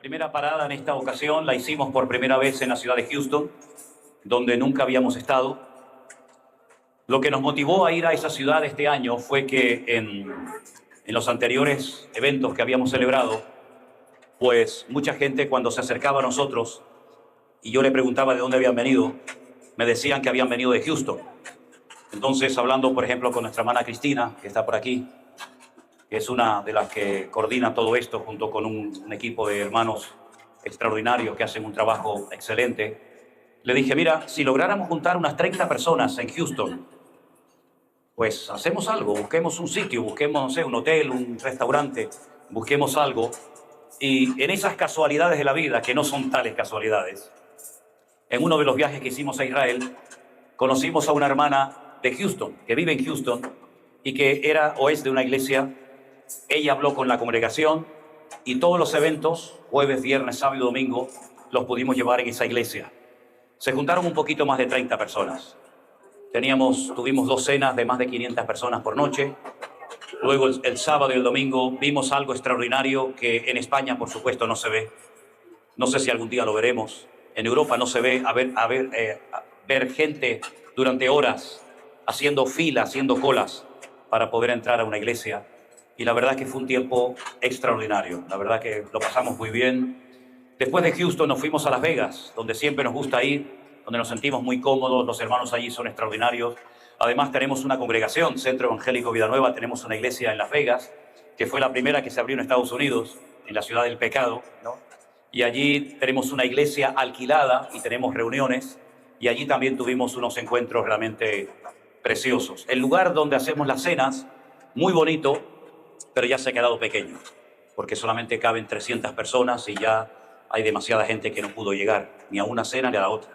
primera parada en esta ocasión la hicimos por primera vez en la ciudad de Houston, donde nunca habíamos estado. Lo que nos motivó a ir a esa ciudad este año fue que en los anteriores eventos que habíamos celebrado, pues mucha gente cuando se acercaba a nosotros y yo le preguntaba de dónde habían venido, me decían que habían venido de Houston. Entonces, hablando, por ejemplo, con nuestra hermana Cristina, que está por aquí, que es una de las que coordina todo esto junto con un equipo de hermanos extraordinarios que hacen un trabajo excelente, le dije, mira, si lográramos juntar unas 30 personas en Houston, pues hacemos algo, busquemos un sitio, busquemos, no sé, un hotel, un restaurante, busquemos algo. Y en esas casualidades de la vida, que no son tales casualidades, en uno de los viajes que hicimos a Israel, conocimos a una hermana de Houston, que vive en Houston, y que era o es de una iglesia. Ella habló con la congregación y todos los eventos, jueves, viernes, sábado y domingo, los pudimos llevar en esa iglesia. Se juntaron un poquito más de 30 personas. Tuvimos 2 cenas de más de 500 personas por noche. Luego el sábado y el domingo vimos algo extraordinario que en España, por supuesto, no se ve. No sé si algún día lo veremos. En Europa no se ve ver gente durante horas haciendo fila, haciendo colas para poder entrar a una iglesia. Y la verdad que fue un tiempo extraordinario. La verdad que lo pasamos muy bien. Después de Houston nos fuimos a Las Vegas, donde siempre nos gusta ir, donde nos sentimos muy cómodos. Los hermanos allí son extraordinarios. Además tenemos una congregación, Centro Evangélico Vida Nueva. Tenemos una iglesia en Las Vegas, que fue la primera que se abrió en Estados Unidos, en la ciudad del pecado, ¿no? Y allí tenemos una iglesia alquilada y tenemos reuniones. Y allí también tuvimos unos encuentros realmente preciosos. El lugar donde hacemos las cenas, muy bonito, pero ya se ha quedado pequeño, porque solamente caben 300 personas y ya hay demasiada gente que no pudo llegar ni a una cena ni a la otra.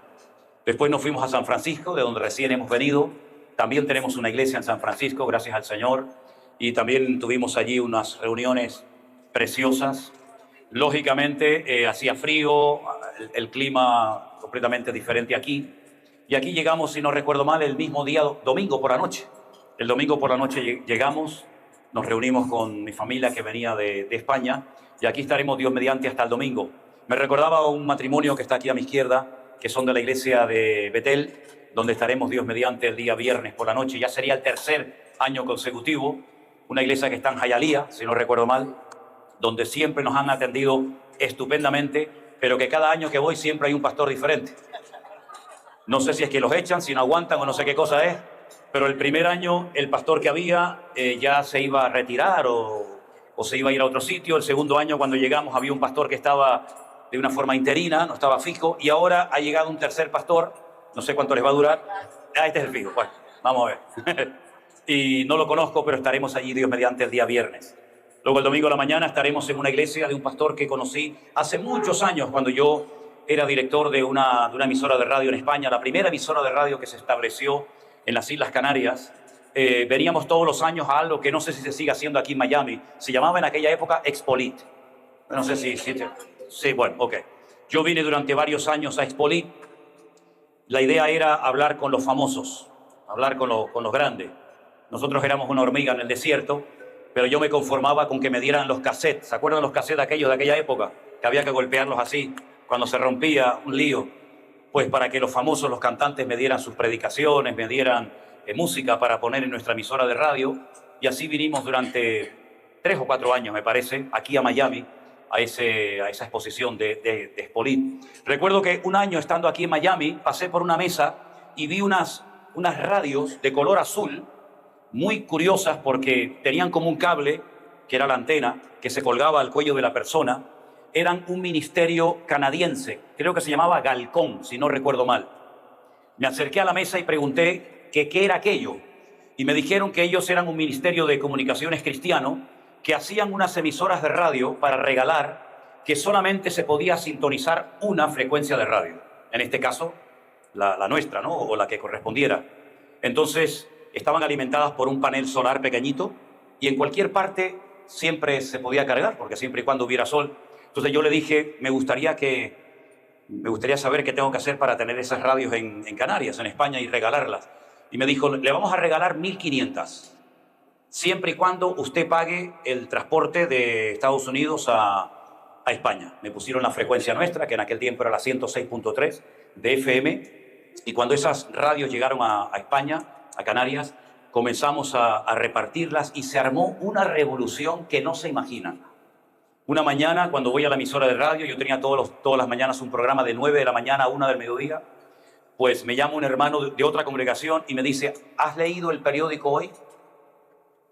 Después nos fuimos a San Francisco, de donde recién hemos venido. También tenemos una iglesia en San Francisco, gracias al Señor, y también tuvimos allí unas reuniones preciosas. Lógicamente hacía frío, el clima completamente diferente aquí, y aquí llegamos, si no recuerdo mal, el mismo día, domingo por la noche. El domingo por la noche llegamos, nos reunimos con mi familia que venía de España, y aquí estaremos Dios mediante hasta el domingo. Me recordaba un matrimonio que está aquí a mi izquierda, que son de la iglesia de Betel, donde estaremos Dios mediante el día viernes por la noche. Ya sería el tercer año consecutivo. Una iglesia que está en Hialeah, si no recuerdo mal, donde siempre nos han atendido estupendamente, pero que cada año que voy siempre hay un pastor diferente. No sé si es que los echan, si no aguantan o no sé qué cosa es, pero el primer año el pastor que había ya se iba a retirar o se iba a ir a otro sitio. El segundo año, cuando llegamos, había un pastor que estaba de una forma interina, no estaba fijo, y ahora ha llegado un tercer pastor, no sé cuánto les va a durar. Este es el fijo, bueno, vamos a ver. Y no lo conozco, pero estaremos allí Dios mediante el día viernes. Luego el domingo a la mañana estaremos en una iglesia de un pastor que conocí hace muchos años, cuando yo era director de una emisora de radio en España, la primera emisora de radio que se estableció en las Islas Canarias. Veníamos todos los años a algo que no sé si se sigue haciendo aquí en Miami. Se llamaba en aquella época Expolit. No sé si... Sí, bueno, ok. Yo vine durante varios años a Expolit. La idea era hablar con los famosos, hablar con los grandes. Nosotros éramos una hormiga en el desierto, pero yo me conformaba con que me dieran los cassettes. ¿Se acuerdan los cassettes aquellos de aquella época? Que había que golpearlos así, cuando se rompía un lío. Pues para que los famosos, los cantantes, me dieran sus predicaciones, me dieran música para poner en nuestra emisora de radio. Y así vinimos durante 3 o 4 años, me parece, aquí a Miami, a esa exposición de Expolit. Recuerdo que un año estando aquí en Miami, pasé por una mesa y vi unas radios de color azul, muy curiosas porque tenían como un cable, que era la antena, que se colgaba al cuello de la persona. Eran un ministerio canadiense, creo que se llamaba Galcón, si no recuerdo mal. Me acerqué a la mesa y pregunté qué era aquello. Y me dijeron que ellos eran un ministerio de comunicaciones cristiano, que hacían unas emisoras de radio para regalar, que solamente se podía sintonizar una frecuencia de radio. En este caso, la nuestra, ¿no? O la que correspondiera. Entonces, estaban alimentadas por un panel solar pequeñito y en cualquier parte siempre se podía cargar, porque siempre y cuando hubiera sol. Entonces yo le dije, me gustaría saber qué tengo que hacer para tener esas radios en Canarias, en España, y regalarlas. Y me dijo, le vamos a regalar 1.500, siempre y cuando usted pague el transporte de Estados Unidos a a España. Me pusieron la frecuencia nuestra, que en aquel tiempo era la 106.3 de FM, y cuando esas radios llegaron a España, a Canarias, comenzamos a repartirlas y se armó una revolución que no se imaginan. Una mañana, cuando voy a la emisora de radio, yo tenía todas las mañanas un programa de 9 de la mañana a 1 del mediodía, pues me llama un hermano de otra congregación y me dice, ¿has leído el periódico hoy?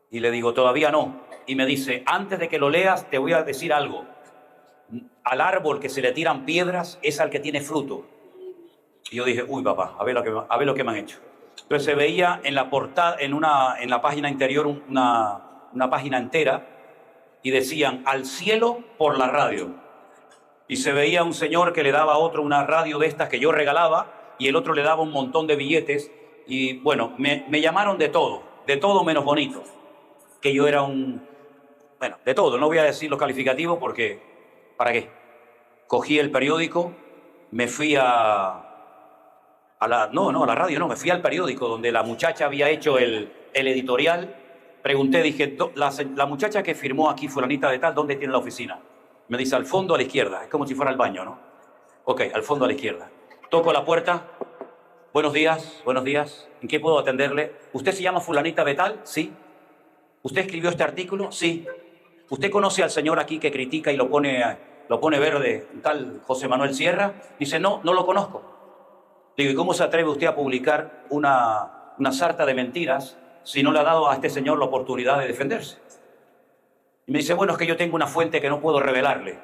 Y le digo, todavía no. Y me dice, antes de que lo leas, te voy a decir algo. Al árbol que se le tiran piedras es al que tiene fruto. Y yo dije, uy, papá, a ver lo que me han hecho. Entonces se veía en la portada, en la página interior, una página entera, y decían, al cielo por la radio. Y se veía un señor que le daba a otro una radio de estas que yo regalaba, y el otro le daba un montón de billetes, y bueno, me llamaron de todo menos bonito. Que yo era bueno, de todo, no voy a decir los calificativos porque, ¿para qué? Cogí el periódico, me fui a la radio no, me fui al periódico donde la muchacha había hecho el editorial. Pregunté, dije, la muchacha que firmó aquí, fulanita de tal, ¿dónde tiene la oficina? Me dice, al fondo a la izquierda. Es como si fuera al baño, ¿no? Ok, al fondo a la izquierda. Toco la puerta. Buenos días, buenos días. ¿En qué puedo atenderle? ¿Usted se llama fulanita de tal? Sí. ¿Usted escribió este artículo? Sí. ¿Usted conoce al señor aquí que critica y lo pone verde, tal José Manuel Sierra? Dice, no, no lo conozco. Digo, ¿y cómo se atreve usted a publicar una sarta de mentiras si no le ha dado a este señor la oportunidad de defenderse? Y me dice, bueno, es que yo tengo una fuente que no puedo revelarle.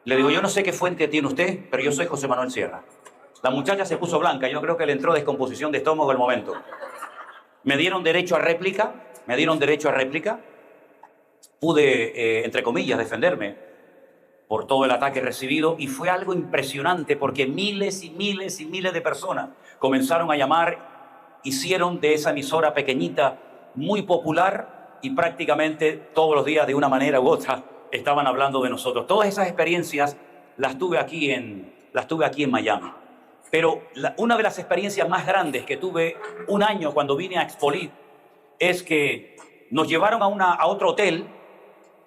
Le digo, yo no sé qué fuente tiene usted, pero yo soy José Manuel Sierra. La muchacha se puso blanca, yo creo que le entró descomposición de estómago al momento. Me dieron derecho a réplica, pude, entre comillas, defenderme por todo el ataque recibido, y fue algo impresionante porque miles y miles y miles de personas comenzaron a llamar, hicieron de esa emisora pequeñita muy popular, y prácticamente todos los días de una manera u otra estaban hablando de nosotros. Todas esas experiencias las tuve aquí en Miami. Pero una de las experiencias más grandes que tuve un año cuando vine a Expolit es que nos llevaron a otro hotel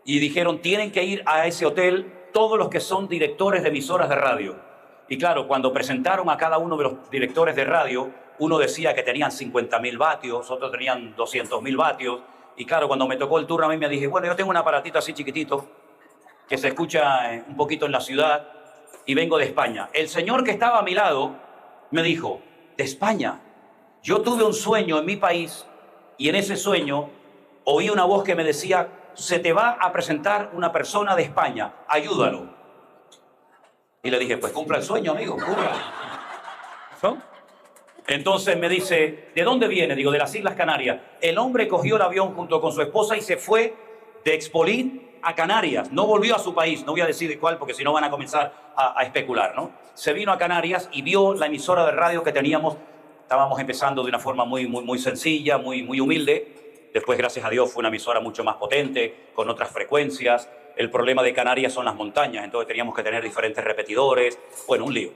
y dijeron, tienen que ir a ese hotel todos los que son directores de emisoras de radio. Y claro, cuando presentaron a cada uno de los directores de radio, uno decía que tenían 50.000 vatios, otros tenían 200.000 vatios. Y claro, cuando me tocó el turno a mí me dije, bueno, yo tengo un aparatito así chiquitito que se escucha un poquito en la ciudad y vengo de España. El señor que estaba a mi lado me dijo, ¿de España? Yo tuve un sueño en mi país y en ese sueño oí una voz que me decía, se te va a presentar una persona de España, ayúdalo. Y le dije, pues cumpla el sueño, amigo, cumpla. ¿No? Entonces me dice, ¿de dónde viene? Digo, de las Islas Canarias. El hombre cogió el avión junto con su esposa y se fue de Expolit a Canarias. No volvió a su país, no voy a decir de cuál porque si no van a comenzar a especular, ¿no? Se vino a Canarias y vio la emisora de radio que teníamos. Estábamos empezando de una forma muy sencilla, muy humilde. Después, gracias a Dios, fue una emisora mucho más potente, con otras frecuencias. El problema de Canarias son las montañas, entonces teníamos que tener diferentes repetidores. Bueno, un lío.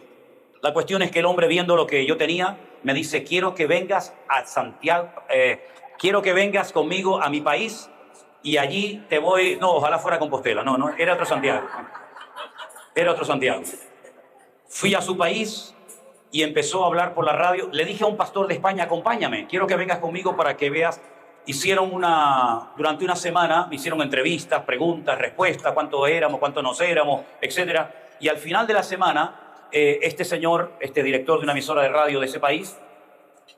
La cuestión es que el hombre, viendo lo que yo tenía, me dice, quiero que vengas a Santiago, quiero que vengas conmigo a mi país y allí te voy... No, ojalá fuera Compostela, no, era otro Santiago. Era otro Santiago. Fui a su país y empezó a hablar por la radio. Le dije a un pastor de España, acompáñame, quiero que vengas conmigo para que veas. Durante una semana, me hicieron entrevistas, preguntas, respuestas, cuánto éramos, cuánto nos éramos, etc. Y al final de la semana, este señor, este director de una emisora de radio de ese país,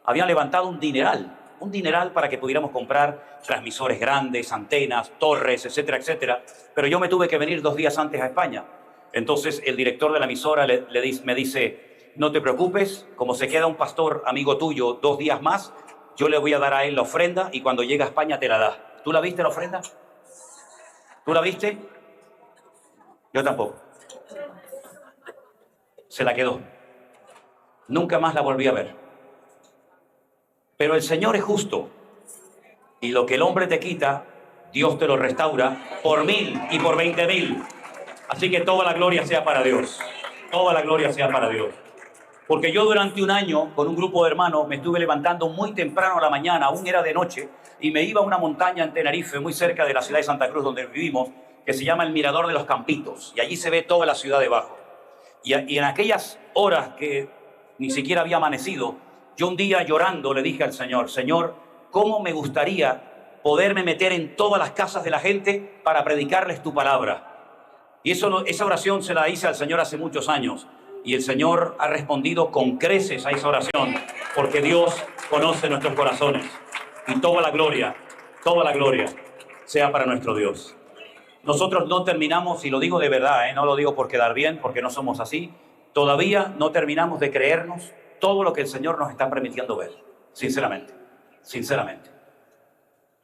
había levantado un dineral para que pudiéramos comprar transmisores grandes, antenas, torres, etcétera, etcétera. Pero yo me tuve que venir 2 días antes a España. Entonces el director de la emisora me dice, no te preocupes, como se queda un pastor amigo tuyo 2 días más, yo le voy a dar a él la ofrenda y cuando llegue a España te la da. ¿Tú la viste la ofrenda? ¿Tú la viste? Yo tampoco. Se la quedó. Nunca más la volví a ver. Pero el Señor es justo. Y lo que el hombre te quita, Dios te lo restaura por 1000 y por 20.000. Así que toda la gloria sea para Dios. Toda la gloria sea para Dios. Porque yo durante un año, con un grupo de hermanos, me estuve levantando muy temprano a la mañana, aún era de noche, y me iba a una montaña en Tenerife, muy cerca de la ciudad de Santa Cruz, donde vivimos, que se llama el Mirador de los Campitos, y allí se ve toda la ciudad debajo. Y en aquellas horas que ni siquiera había amanecido, yo un día llorando le dije al Señor, Señor, ¿cómo me gustaría poderme meter en todas las casas de la gente para predicarles tu palabra? Y esa oración se la hice al Señor hace muchos años. Y el Señor ha respondido con creces a esa oración, porque Dios conoce nuestros corazones. Y toda la gloria sea para nuestro Dios. Nosotros no terminamos, y lo digo de verdad, no lo digo por quedar bien, porque no somos así, todavía no terminamos de creernos todo lo que el Señor nos está permitiendo ver. Sinceramente.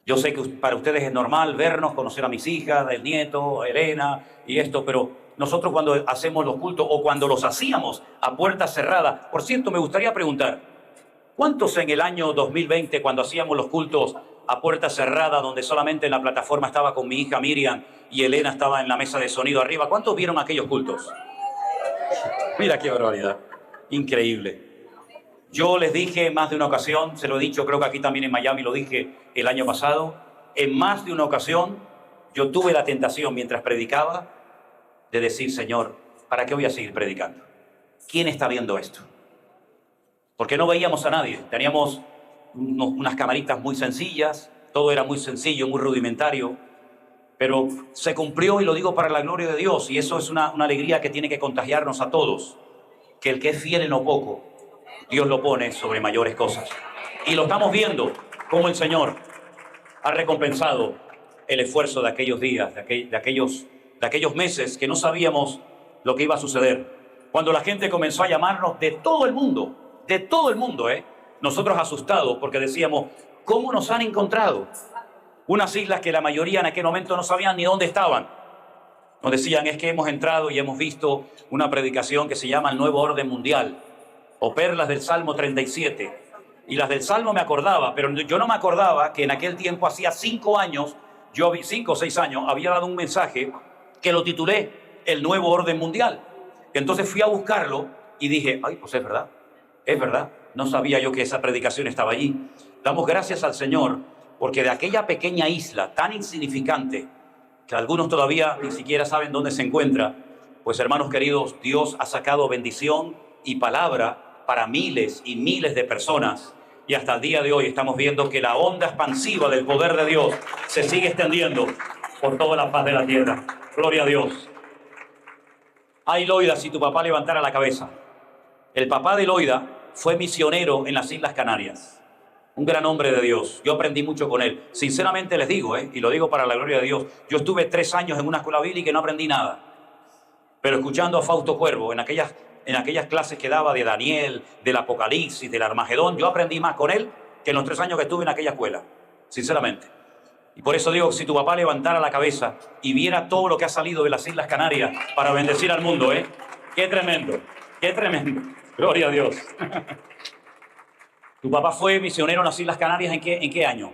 Yo sé que para ustedes es normal vernos, conocer a mis hijas, el nieto, a Elena y esto, pero nosotros cuando hacemos los cultos o cuando los hacíamos a puertas cerradas, por cierto, me gustaría preguntar, ¿cuántos en el año 2020 cuando hacíamos los cultos a puerta cerrada, donde solamente en la plataforma estaba con mi hija Miriam y Elena estaba en la mesa de sonido arriba, cuántos vieron aquellos cultos? Mira qué barbaridad, increíble. Yo les dije más de una ocasión, se lo he dicho, creo que aquí también en Miami lo dije el año pasado, en más de una ocasión yo tuve la tentación mientras predicaba de decir, Señor, ¿para qué voy a seguir predicando? ¿Quién está viendo esto? Porque no veíamos a nadie, teníamos unas camaritas muy sencillas, todo era muy sencillo, muy rudimentario, pero se cumplió y lo digo para la gloria de Dios y eso es una alegría que tiene que contagiarnos a todos, que el que es fiel en lo poco, Dios lo pone sobre mayores cosas. Y lo estamos viendo, cómo el Señor ha recompensado el esfuerzo de aquellos días, de aquellos meses que no sabíamos lo que iba a suceder. Cuando la gente comenzó a llamarnos de todo el mundo, nosotros asustados porque decíamos, ¿cómo nos han encontrado? Unas islas que la mayoría en aquel momento no sabían ni dónde estaban. Nos decían, es que hemos entrado y hemos visto una predicación que se llama el Nuevo Orden Mundial, o perlas del Salmo 37. Y las del Salmo me acordaba, pero yo no me acordaba que en aquel tiempo, hacía 5 o 6 años, había dado un mensaje que lo titulé El Nuevo Orden Mundial. Entonces fui a buscarlo y dije, ay, pues es verdad. No sabía yo que esa predicación estaba allí. Damos gracias al Señor, porque de aquella pequeña isla tan insignificante, que algunos todavía ni siquiera saben dónde se encuentra, pues hermanos queridos, Dios ha sacado bendición y palabra para miles y miles de personas, y hasta el día de hoy estamos viendo que la onda expansiva del poder de Dios se sigue extendiendo por toda la faz de la tierra. Gloria a Dios. Ay, Loida, si tu papá levantara la cabeza. El papá de Loida fue misionero en las Islas Canarias, un gran hombre de Dios. Yo aprendí mucho con él. Sinceramente les digo, y lo digo para la gloria de Dios, yo estuve 3 años en una escuela bíblica y no aprendí nada, pero escuchando a Fausto Cuervo en aquellas clases que daba de Daniel, del Apocalipsis, del Armagedón, yo aprendí más con él que en los 3 años que estuve en aquella escuela, sinceramente. Y por eso digo, si tu papá levantara la cabeza y viera todo lo que ha salido de las Islas Canarias para bendecir al mundo, qué tremendo, gloria a Dios. ¿Tu papá fue misionero en las Islas Canarias en qué año?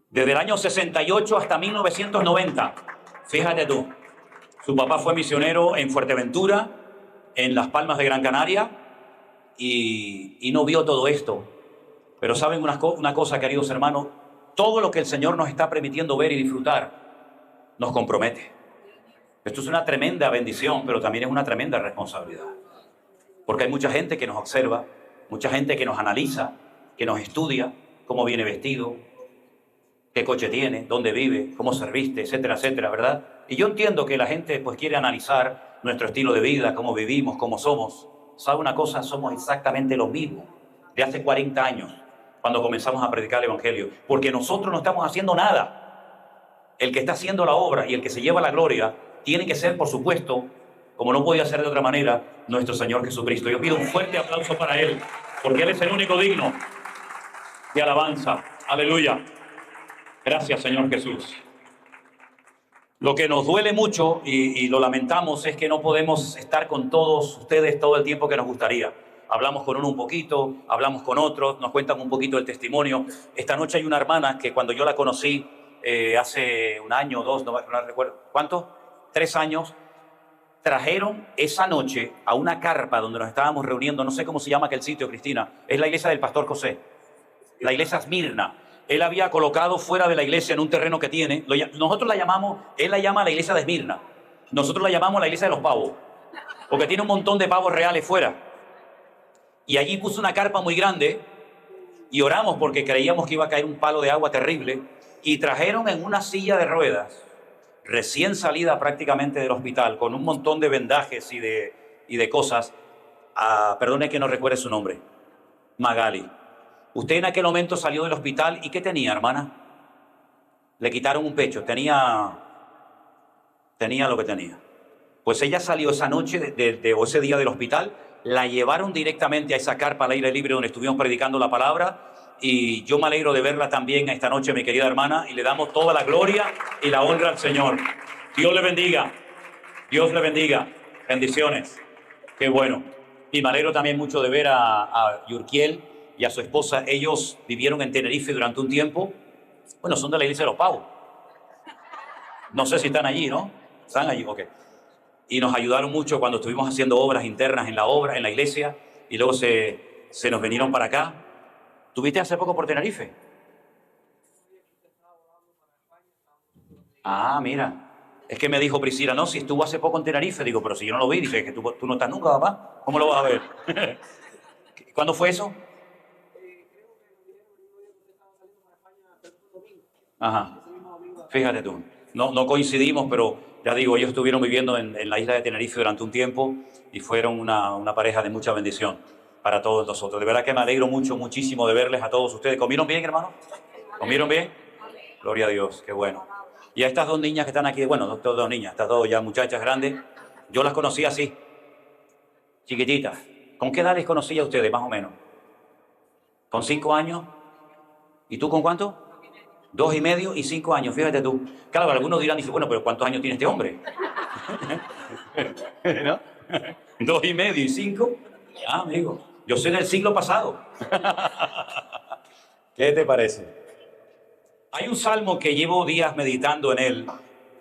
Desde el año 68 hasta 1990, fíjate tú. Su papá fue misionero en Fuerteventura, en Las Palmas de Gran Canaria, y no vio todo esto. Pero saben una cosa, queridos hermanos, todo lo que el Señor nos está permitiendo ver y disfrutar nos compromete. Esto es una tremenda bendición, pero también es una tremenda responsabilidad. Porque hay mucha gente que nos observa, mucha gente que nos analiza, que nos estudia, cómo viene vestido, qué coche tiene, dónde vive, cómo se viste, etcétera, etcétera, ¿verdad? Y yo entiendo que la gente pues quiere analizar nuestro estilo de vida, cómo vivimos, cómo somos. ¿Sabe una cosa? Somos exactamente los mismos de hace 40 años, cuando comenzamos a predicar el Evangelio. Porque nosotros no estamos haciendo nada. El que está haciendo la obra y el que se lleva la gloria tiene que ser, por supuesto, como no podía ser de otra manera, nuestro Señor Jesucristo. Yo pido un fuerte aplauso para Él, porque Él es el único digno de alabanza. Aleluya. Gracias, Señor Jesús. Lo que nos duele mucho y lo lamentamos es que no podemos estar con todos ustedes todo el tiempo que nos gustaría. Hablamos con uno un poquito, hablamos con otros, nos cuentan un poquito el testimonio. Esta noche hay una hermana que cuando yo la conocí hace 1 año o 2, no recuerdo, ¿cuánto? 3 años, trajeron esa noche a una carpa donde nos estábamos reuniendo, no sé cómo se llama aquel sitio, Cristina, es la iglesia del Pastor José, la iglesia Esmirna. él había colocado fuera de la iglesia en un terreno que tiene. Nosotros la llamamos, él la llama la iglesia de Esmirna. Nosotros la llamamos la iglesia de los pavos, porque tiene un montón de pavos reales fuera. Y allí puso una carpa muy grande y oramos porque creíamos que iba a caer un palo de agua terrible. Y trajeron en una silla de ruedas, recién salida prácticamente del hospital, con un montón de vendajes y de cosas, perdone que no recuerde su nombre, Magali. Usted en aquel momento salió del hospital y ¿qué tenía, hermana? Le quitaron un pecho, tenía lo que tenía. Pues ella salió esa noche o ese día del hospital, la llevaron directamente a esa carpa al aire libre donde estuvimos predicando la palabra, y yo me alegro de verla también esta noche, mi querida hermana, y le damos toda la gloria y la honra al Señor. Dios le bendiga, Dios le bendiga, bendiciones, qué bueno. Y me alegro también mucho de ver a Yurkiel y a su esposa. Ellos vivieron en Tenerife durante un tiempo. Bueno, son de la iglesia de los Pavos. No sé si están allí, ¿no? Están allí, ok. Y nos ayudaron mucho cuando estuvimos haciendo obras internas en la iglesia, y luego se nos vinieron para acá. ¿Tuviste hace poco por Tenerife? Ah, mira. Es que me dijo Priscila, no, si estuvo hace poco en Tenerife. Digo, pero si yo no lo vi. Dice, que tú no estás nunca, papá. ¿Cómo lo vas a ver? ¿Cuándo fue eso? Ajá. Fíjate tú. No coincidimos, pero ya digo, ellos estuvieron viviendo en la isla de Tenerife durante un tiempo y fueron una pareja de mucha bendición para todos nosotros. De verdad que me alegro muchísimo de verles a todos ustedes. ¿Comieron bien, hermano? ¿Comieron bien? Gloria a Dios, qué bueno. Y a estas dos niñas que están aquí, bueno, dos niñas, estas dos ya muchachas grandes, yo las conocí así, chiquititas. ¿Con qué edad les conocí a ustedes, más o menos? ¿Con 5 años? ¿Y tú con cuánto? 2 y medio y 5 años, fíjate tú. Claro, algunos dirán, dice, bueno, pero ¿cuántos años tiene este hombre? ¿No? 2 y medio y 5. Ah, amigo, yo soy del siglo pasado. ¿Qué te parece? Hay un salmo que llevo días meditando en él.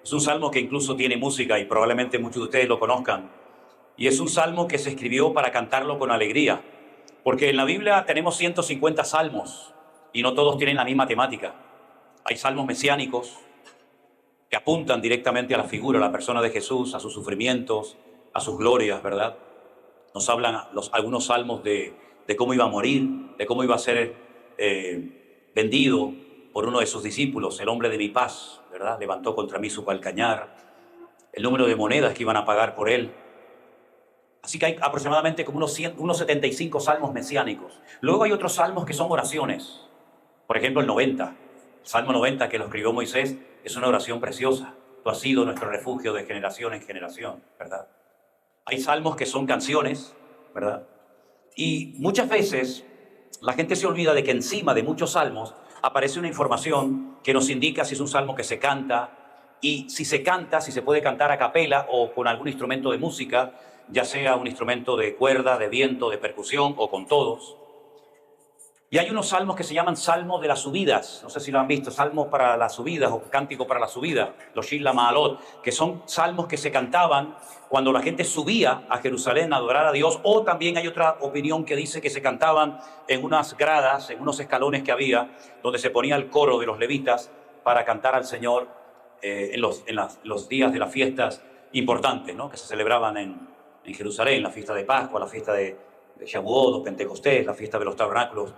Es un salmo que incluso tiene música y probablemente muchos de ustedes lo conozcan. Y es un salmo que se escribió para cantarlo con alegría. Porque en la Biblia tenemos 150 salmos y no todos tienen la misma temática. Hay salmos mesiánicos que apuntan directamente a la figura, a la persona de Jesús, a sus sufrimientos, a sus glorias, ¿verdad? Nos hablan algunos salmos de cómo iba a morir, de cómo iba a ser vendido por uno de sus discípulos, el hombre de mi paz, ¿verdad? Levantó contra mí su calcañar, el número de monedas que iban a pagar por él. Así que hay aproximadamente como unos 75 salmos mesiánicos. Luego hay otros salmos que son oraciones. Por ejemplo, el 90. El Salmo 90, que lo escribió Moisés, es una oración preciosa. Tú has sido nuestro refugio de generación en generación, ¿verdad? Hay salmos que son canciones, ¿verdad? Y muchas veces la gente se olvida de que encima de muchos salmos aparece una información que nos indica si es un salmo que se canta, y si se canta, si se puede cantar a capela o con algún instrumento de música, ya sea un instrumento de cuerda, de viento, de percusión o con todos. Y hay unos salmos que se llaman salmos de las subidas, no sé si lo han visto, salmos para las subidas o cántico para la subida, los Shir Ma'alot, que son salmos que se cantaban cuando la gente subía a Jerusalén a adorar a Dios, o también hay otra opinión que dice que se cantaban en unas gradas, en unos escalones que había, donde se ponía el coro de los levitas para cantar al Señor en los días de las fiestas importantes, ¿no? Que se celebraban en Jerusalén, la fiesta de Pascua, la fiesta de Shavuot, Pentecostés, la fiesta de los tabernáculos.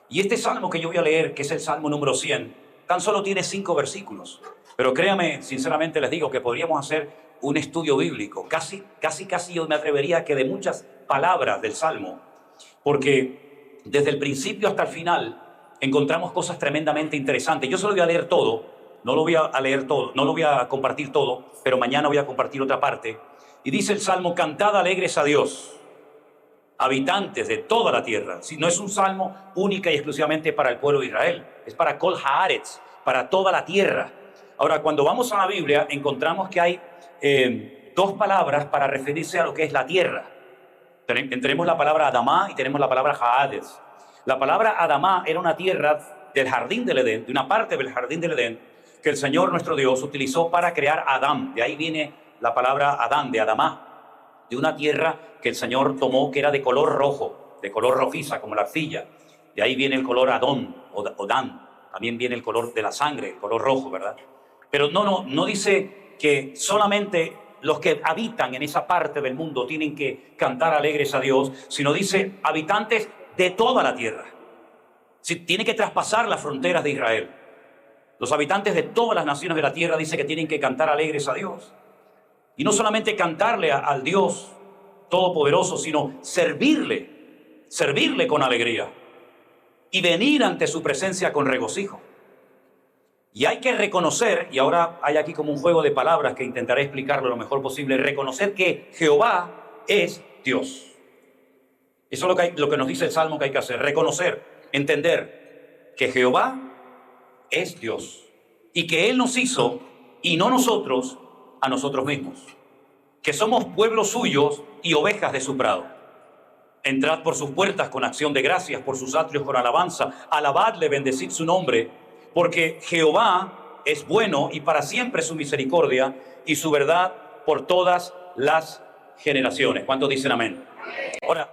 Y este salmo que yo voy a leer, que es el salmo número 100, tan solo tiene 5 versículos. Pero créame, sinceramente les digo que podríamos hacer un estudio bíblico, casi yo me atrevería a que de muchas palabras del salmo, porque desde el principio hasta el final encontramos cosas tremendamente interesantes. Yo solo voy a leer todo, no lo voy a leer todo, no lo voy a compartir todo, pero mañana voy a compartir otra parte. Y dice el salmo: cantad alegres a Dios, habitantes de toda la tierra. Si no es un salmo única y exclusivamente para el pueblo de Israel, es para Kol Haaretz, para toda la tierra. Ahora, cuando vamos a la Biblia, encontramos que hay 2 palabras para referirse a lo que es la tierra. Tenemos la palabra Adamá y tenemos la palabra Haaretz. La palabra Adamá era una tierra del jardín del Edén, de una parte del jardín del Edén, que el Señor nuestro Dios utilizó para crear a Adán. De ahí viene la palabra Adán, de Adamá, de una tierra que el Señor tomó que era de color rojo, de color rojiza, como la arcilla. De ahí viene el color Adón o Dan. también viene el color de la sangre, el color rojo, ¿verdad? Pero no dice que solamente los que habitan en esa parte del mundo tienen que cantar alegres a Dios, sino dice habitantes de toda la tierra. Sí, tiene que traspasar las fronteras de Israel. Los habitantes de todas las naciones de la tierra dice que tienen que cantar alegres a Dios. Y no solamente cantarle al Dios Todopoderoso, sino servirle con alegría y venir ante su presencia con regocijo. Y hay que reconocer, y ahora hay aquí como un juego de palabras que intentaré explicarlo lo mejor posible, reconocer que Jehová es Dios. Eso es lo que nos dice el Salmo que hay que hacer, reconocer, entender que Jehová es Dios y que Él nos hizo y no nosotros a nosotros mismos, que somos pueblos suyos y ovejas de su prado. Entrad por sus puertas con acción de gracias, por sus atrios con alabanza, alabadle, bendecid su nombre, porque Jehová es bueno y para siempre su misericordia y su verdad por todas las generaciones. ¿Cuántos dicen amén? Ahora,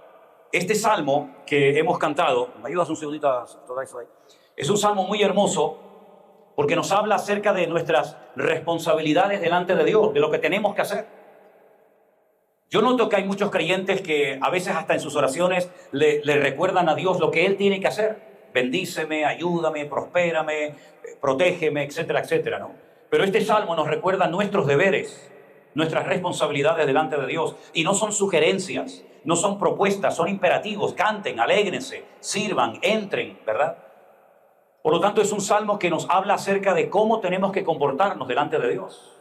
este salmo que hemos cantado, ¿me ayudas un segundito a todo eso ahí? Es un salmo muy hermoso porque nos habla acerca de nuestras responsabilidades delante de Dios, de lo que tenemos que hacer. Yo noto que hay muchos creyentes que a veces hasta en sus oraciones le recuerdan a Dios lo que Él tiene que hacer. Bendíceme, ayúdame, prospérame, protégeme, etcétera, etcétera, ¿no? Pero este salmo nos recuerda nuestros deberes, nuestras responsabilidades delante de Dios. Y no son sugerencias, no son propuestas, son imperativos. Canten, alégrense, sirvan, entren, ¿verdad? Por lo tanto, es un salmo que nos habla acerca de cómo tenemos que comportarnos delante de Dios.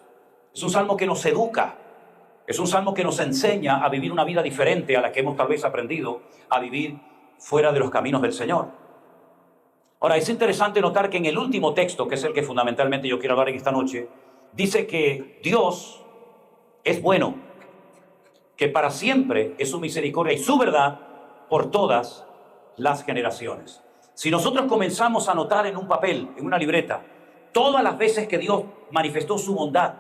Es un salmo que nos educa. Es un salmo que nos enseña a vivir una vida diferente a la que hemos tal vez aprendido a vivir fuera de los caminos del Señor. Ahora, es interesante notar que en el último texto, que es el que fundamentalmente yo quiero hablar en esta noche, dice que Dios es bueno, que para siempre es su misericordia y su verdad por todas las generaciones. Si nosotros comenzamos a anotar en un papel, en una libreta, todas las veces que Dios manifestó su bondad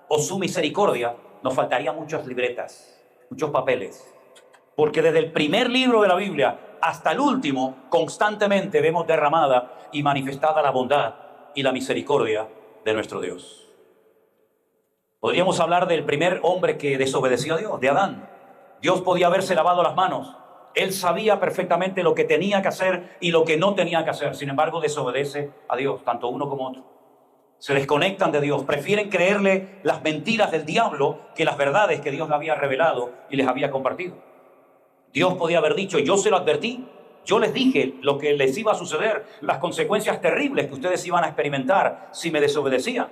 o su misericordia, nos faltarían muchas libretas, muchos papeles. Porque desde el primer libro de la Biblia hasta el último, constantemente vemos derramada y manifestada la bondad y la misericordia de nuestro Dios. Podríamos hablar del primer hombre que desobedeció a Dios, de Adán. Dios podía haberse lavado las manos. Él sabía perfectamente lo que tenía que hacer y lo que no tenía que hacer. Sin embargo, desobedece a Dios, tanto uno como otro. Se desconectan de Dios, prefieren creerle las mentiras del diablo que las verdades que Dios le había revelado y les había compartido. Dios podía haber dicho, yo se lo advertí, yo les dije lo que les iba a suceder, las consecuencias terribles que ustedes iban a experimentar si me desobedecían.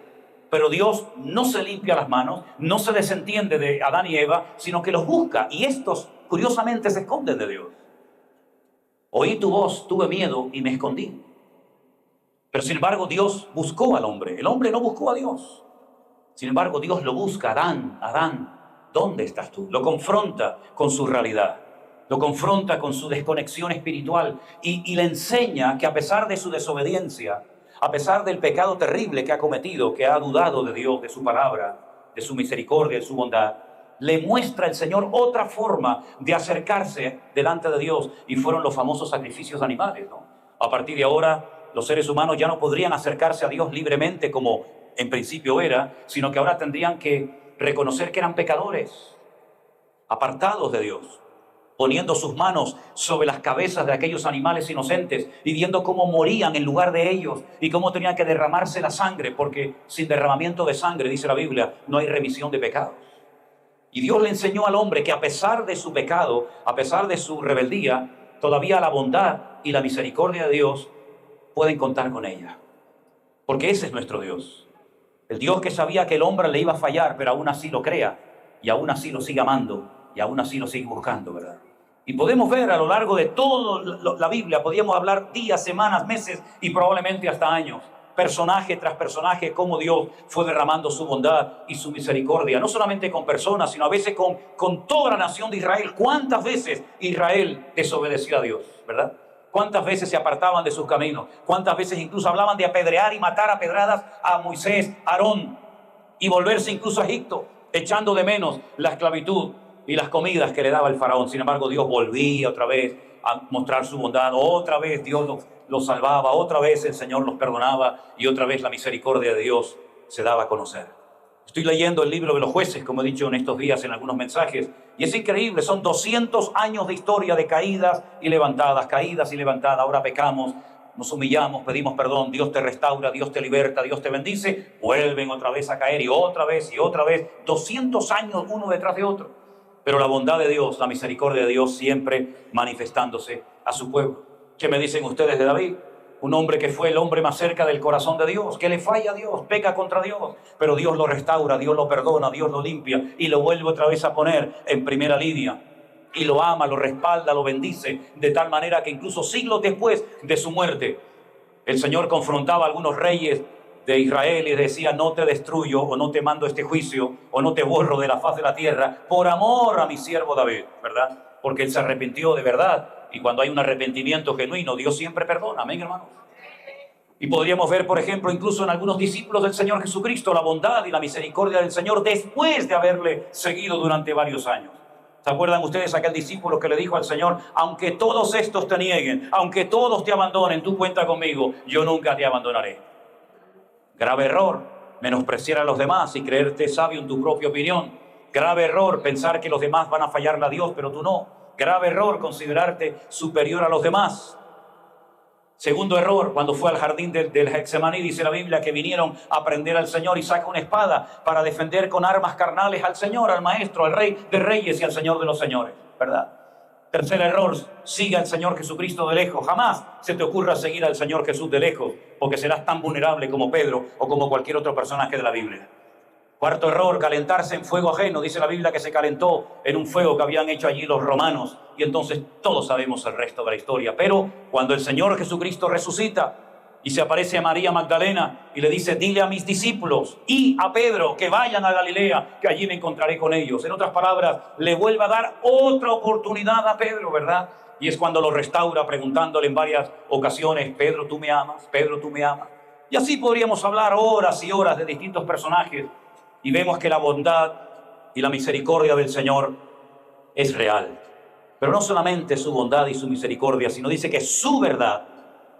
Pero Dios no se limpia las manos, no se desentiende de Adán y Eva, sino que los busca y estos curiosamente se esconden de Dios. Oí tu voz, tuve miedo y me escondí. Pero sin embargo Dios buscó al hombre. El hombre no buscó a Dios. Sin embargo Dios lo busca. Adán, Adán, ¿dónde estás tú? Lo confronta con su realidad. Lo confronta con su desconexión espiritual y le enseña que a pesar de su desobediencia, a pesar del pecado terrible que ha cometido, que ha dudado de Dios, de su palabra, de su misericordia, de su bondad, le muestra el Señor otra forma de acercarse delante de Dios y fueron los famosos sacrificios animales, ¿no? A partir de ahora los seres humanos ya no podrían acercarse a Dios libremente como en principio era, sino que ahora tendrían que reconocer que eran pecadores, apartados de Dios, poniendo sus manos sobre las cabezas de aquellos animales inocentes y viendo cómo morían en lugar de ellos y cómo tenía que derramarse la sangre, porque sin derramamiento de sangre, dice la Biblia, no hay remisión de pecados. Y Dios le enseñó al hombre que a pesar de su pecado, a pesar de su rebeldía, todavía la bondad y la misericordia de Dios pueden contar con ella. Porque ese es nuestro Dios. El Dios que sabía que el hombre le iba a fallar, pero aún así lo crea y aún así lo sigue amando y aún así lo sigue buscando, ¿verdad? Y podemos ver a lo largo de toda la Biblia, podríamos hablar días, semanas, meses y probablemente hasta años, personaje tras personaje, cómo Dios fue derramando su bondad y su misericordia, no solamente con personas, sino a veces con toda la nación de Israel. ¿Cuántas veces Israel desobedeció a Dios, verdad? ¿Cuántas veces se apartaban de sus caminos? ¿Cuántas veces incluso hablaban de apedrear y matar a pedradas a Moisés, Aarón y volverse incluso a Egipto, echando de menos la esclavitud y las comidas que le daba el faraón? Sin embargo, Dios volvía otra vez a mostrar su bondad. Otra vez Dios los salvaba, otra vez el Señor los perdonaba y otra vez la misericordia de Dios se daba a conocer. Estoy leyendo el libro de los jueces, como he dicho en estos días en algunos mensajes, y es increíble, son 200 años de historia de caídas y levantadas, ahora pecamos, nos humillamos, pedimos perdón, Dios te restaura, Dios te liberta, Dios te bendice, vuelven otra vez a caer y otra vez, 200 años uno detrás de otro. Pero la bondad de Dios, la misericordia de Dios siempre manifestándose a su pueblo. ¿Qué me dicen ustedes de David? Un hombre que fue el hombre más cerca del corazón de Dios, que le falla a Dios, peca contra Dios, pero Dios lo restaura, Dios lo perdona, Dios lo limpia y lo vuelve otra vez a poner en primera línea. Y lo ama, lo respalda, lo bendice, de tal manera que incluso siglos después de su muerte, el Señor confrontaba a algunos reyes de Israel y decía: no te destruyo, o no te mando este juicio, o no te borro de la faz de la tierra, por amor a mi siervo David, ¿verdad? Porque él se arrepintió de verdad. Y cuando hay un arrepentimiento genuino, Dios siempre perdona. Amén, hermanos. Y podríamos ver, por ejemplo, incluso en algunos discípulos del Señor Jesucristo, la bondad y la misericordia del Señor después de haberle seguido durante varios años. ¿Se acuerdan ustedes aquel discípulo que le dijo al Señor: aunque todos estos te nieguen, aunque todos te abandonen, tú cuenta conmigo, yo nunca te abandonaré? Grave error, menospreciar a los demás y creerte sabio en tu propia opinión. Grave error, pensar que los demás van a fallarle a Dios, pero tú no. Grave error, considerarte superior a los demás. Segundo error, cuando fue al jardín del Getsemaní, dice la Biblia que vinieron a prender al Señor y saca una espada para defender con armas carnales al Señor, al Maestro, al Rey de Reyes y al Señor de los Señores, ¿verdad? Tercer error, siga al Señor Jesucristo de lejos. Jamás se te ocurra seguir al Señor Jesús de lejos, porque serás tan vulnerable como Pedro o como cualquier otro personaje de la Biblia. Cuarto error, calentarse en fuego ajeno. Dice la Biblia que se calentó en un fuego que habían hecho allí los romanos. Y entonces todos sabemos el resto de la historia. Pero cuando el Señor Jesucristo resucita y se aparece a María Magdalena y le dice: dile a mis discípulos y a Pedro que vayan a Galilea, que allí me encontraré con ellos. En otras palabras, le vuelve a dar otra oportunidad a Pedro, ¿verdad? Y es cuando lo restaura preguntándole en varias ocasiones: Pedro, ¿tú me amas? Pedro, ¿tú me amas? Y así podríamos hablar horas y horas de distintos personajes. Y vemos que la bondad y la misericordia del Señor es real. Pero no solamente su bondad y su misericordia, sino dice que su verdad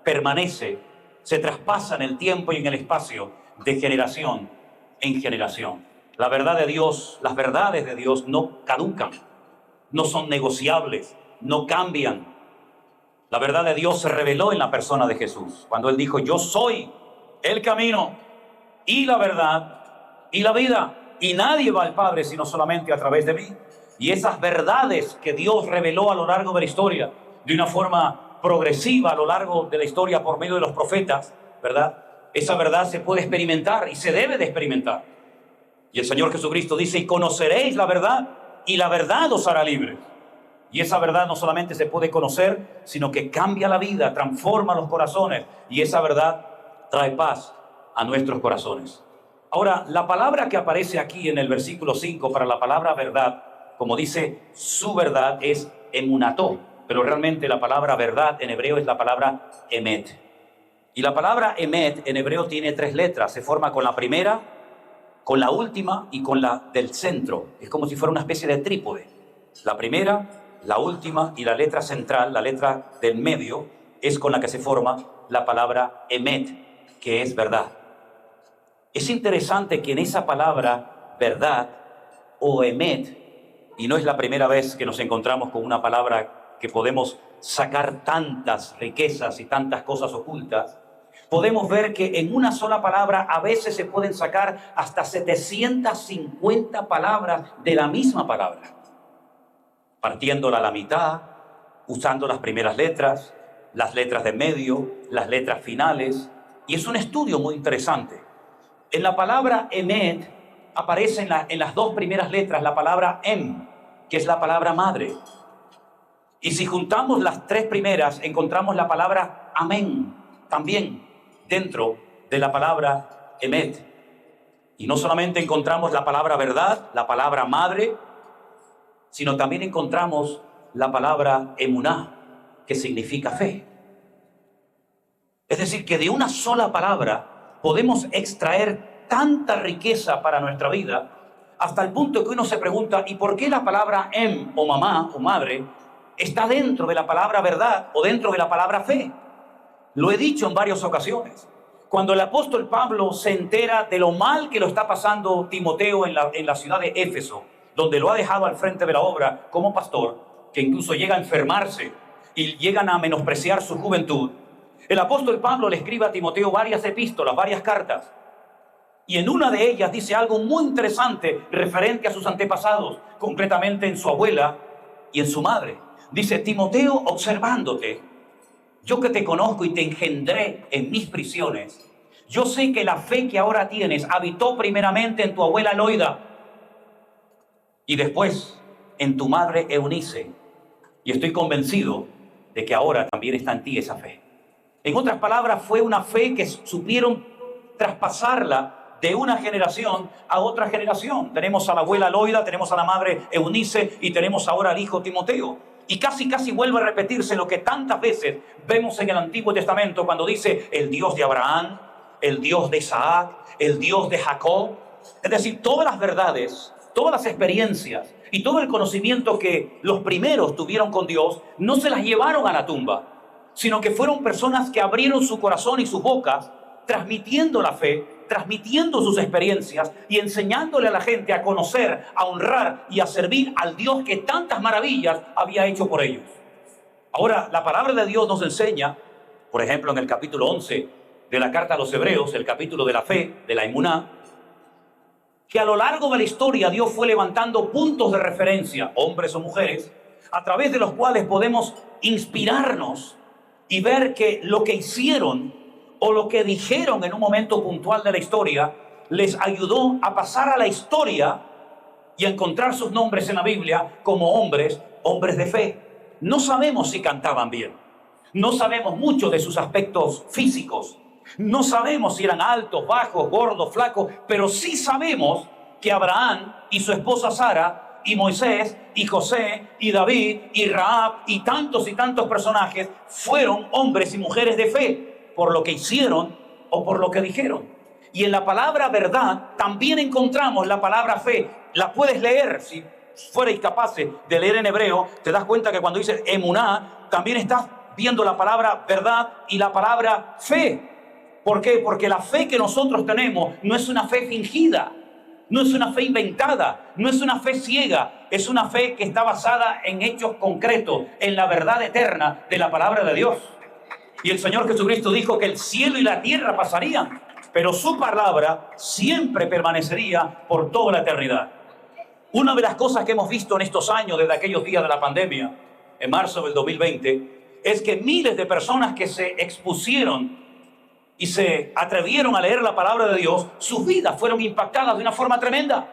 permanece, se traspasa en el tiempo y en el espacio de generación en generación. La verdad de Dios, las verdades de Dios no caducan, no son negociables, no cambian. La verdad de Dios se reveló en la persona de Jesús, cuando Él dijo: yo soy el camino y la verdad y la vida, y nadie va al Padre sino solamente a través de mí. Y esas verdades que Dios reveló a lo largo de la historia, de una forma progresiva a lo largo de la historia por medio de los profetas, ¿verdad? Esa verdad se puede experimentar y se debe de experimentar. Y el Señor Jesucristo dice: y conoceréis la verdad, y la verdad os hará libres. Y esa verdad no solamente se puede conocer, sino que cambia la vida, transforma los corazones, y esa verdad trae paz a nuestros corazones. Ahora, la palabra que aparece aquí en el versículo 5 para la palabra verdad, como dice su verdad, es emunató, pero realmente la palabra verdad en hebreo es la palabra emet. Y la palabra emet en hebreo tiene 3 letras, se forma con la primera, con la última y con la del centro. Es como si fuera una especie de trípode. La primera, la última y la letra central, la letra del medio, es con la que se forma la palabra emet, que es verdad. Es interesante que en esa palabra verdad o emet, y no es la primera vez que nos encontramos con una palabra que podemos sacar tantas riquezas y tantas cosas ocultas, podemos ver que en una sola palabra a veces se pueden sacar hasta 750 palabras de la misma palabra, partiéndola a la mitad, usando las primeras letras, las letras de medio, las letras finales, y es un estudio muy interesante. En la palabra emet aparece en las 2 primeras letras la palabra em, que es la palabra madre. Y si juntamos las 3 primeras, encontramos la palabra amén, también dentro de la palabra emet. Y no solamente encontramos la palabra verdad, la palabra madre, sino también encontramos la palabra emuná, que significa fe. Es decir, que de una sola palabra podemos extraer tanta riqueza para nuestra vida, hasta el punto que uno se pregunta: ¿y por qué la palabra em o mamá o madre está dentro de la palabra verdad o dentro de la palabra fe. Lo he dicho en varias ocasiones. Cuando el apóstol Pablo se entera de lo mal que lo está pasando Timoteo en la ciudad de Éfeso, donde lo ha dejado al frente de la obra como pastor, que incluso llega a enfermarse y llegan a menospreciar su juventud, el apóstol Pablo le escribe a Timoteo varias epístolas, varias cartas. Y en una de ellas dice algo muy interesante referente a sus antepasados, concretamente en su abuela y en su madre. Dice: Timoteo, observándote, yo que te conozco y te engendré en mis prisiones, yo sé que la fe que ahora tienes habitó primeramente en tu abuela Loida y después en tu madre Eunice. Y estoy convencido de que ahora también está en ti esa fe. En otras palabras, fue una fe que supieron traspasarla de una generación a otra generación. Tenemos a la abuela Loida, tenemos a la madre Eunice y tenemos ahora al hijo Timoteo. Y casi vuelve a repetirse lo que tantas veces vemos en el Antiguo Testamento cuando dice el Dios de Abraham, el Dios de Isaac, el Dios de Jacob. Es decir, todas las verdades, todas las experiencias y todo el conocimiento que los primeros tuvieron con Dios no se las llevaron a la tumba, sino que fueron personas que abrieron su corazón y sus bocas, transmitiendo la fe, transmitiendo sus experiencias y enseñándole a la gente a conocer, a honrar y a servir al Dios que tantas maravillas había hecho por ellos. Ahora, la palabra de Dios nos enseña, por ejemplo, en el capítulo 11 de la carta a los Hebreos, el capítulo de la fe, de la emuná, que a lo largo de la historia Dios fue levantando puntos de referencia, hombres o mujeres, a través de los cuales podemos inspirarnos y ver que lo que hicieron o lo que dijeron en un momento puntual de la historia les ayudó a pasar a la historia y a encontrar sus nombres en la Biblia como hombres de fe. No sabemos si cantaban bien, no sabemos mucho de sus aspectos físicos, no sabemos si eran altos, bajos, gordos, flacos, pero sí sabemos que Abraham y su esposa Sara y Moisés y José y David y Rahab y tantos personajes fueron hombres y mujeres de fe por lo que hicieron o por lo que dijeron. Y en la palabra verdad también encontramos la palabra fe. La puedes leer, si fuerais capaces de leer en hebreo, te das cuenta que cuando dice emuná, también estás viendo la palabra verdad y la palabra fe. ¿Por qué? Porque la fe que nosotros tenemos no es una fe fingida, no es una fe inventada, no es una fe ciega, es una fe que está basada en hechos concretos, en la verdad eterna de la palabra de Dios. Y el Señor Jesucristo dijo que el cielo y la tierra pasarían, pero su palabra siempre permanecería por toda la eternidad. Una de las cosas que hemos visto en estos años, desde aquellos días de la pandemia, en marzo del 2020, es que miles de personas que se expusieron y se atrevieron a leer la palabra de Dios, sus vidas fueron impactadas de una forma tremenda.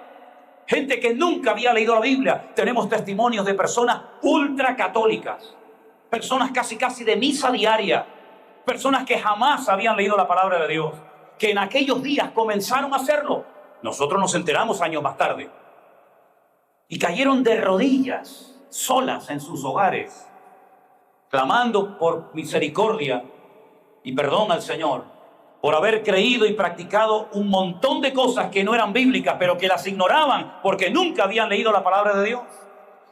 Gente que nunca había leído la Biblia. Tenemos testimonios de personas ultracatólicas, personas casi de misa diaria, personas que jamás habían leído la palabra de Dios, que en aquellos días comenzaron a hacerlo. Nosotros nos enteramos años más tarde. Y cayeron de rodillas, solas en sus hogares, clamando por misericordia y perdón al Señor, por haber creído y practicado un montón de cosas que no eran bíblicas, pero que las ignoraban porque nunca habían leído la palabra de Dios.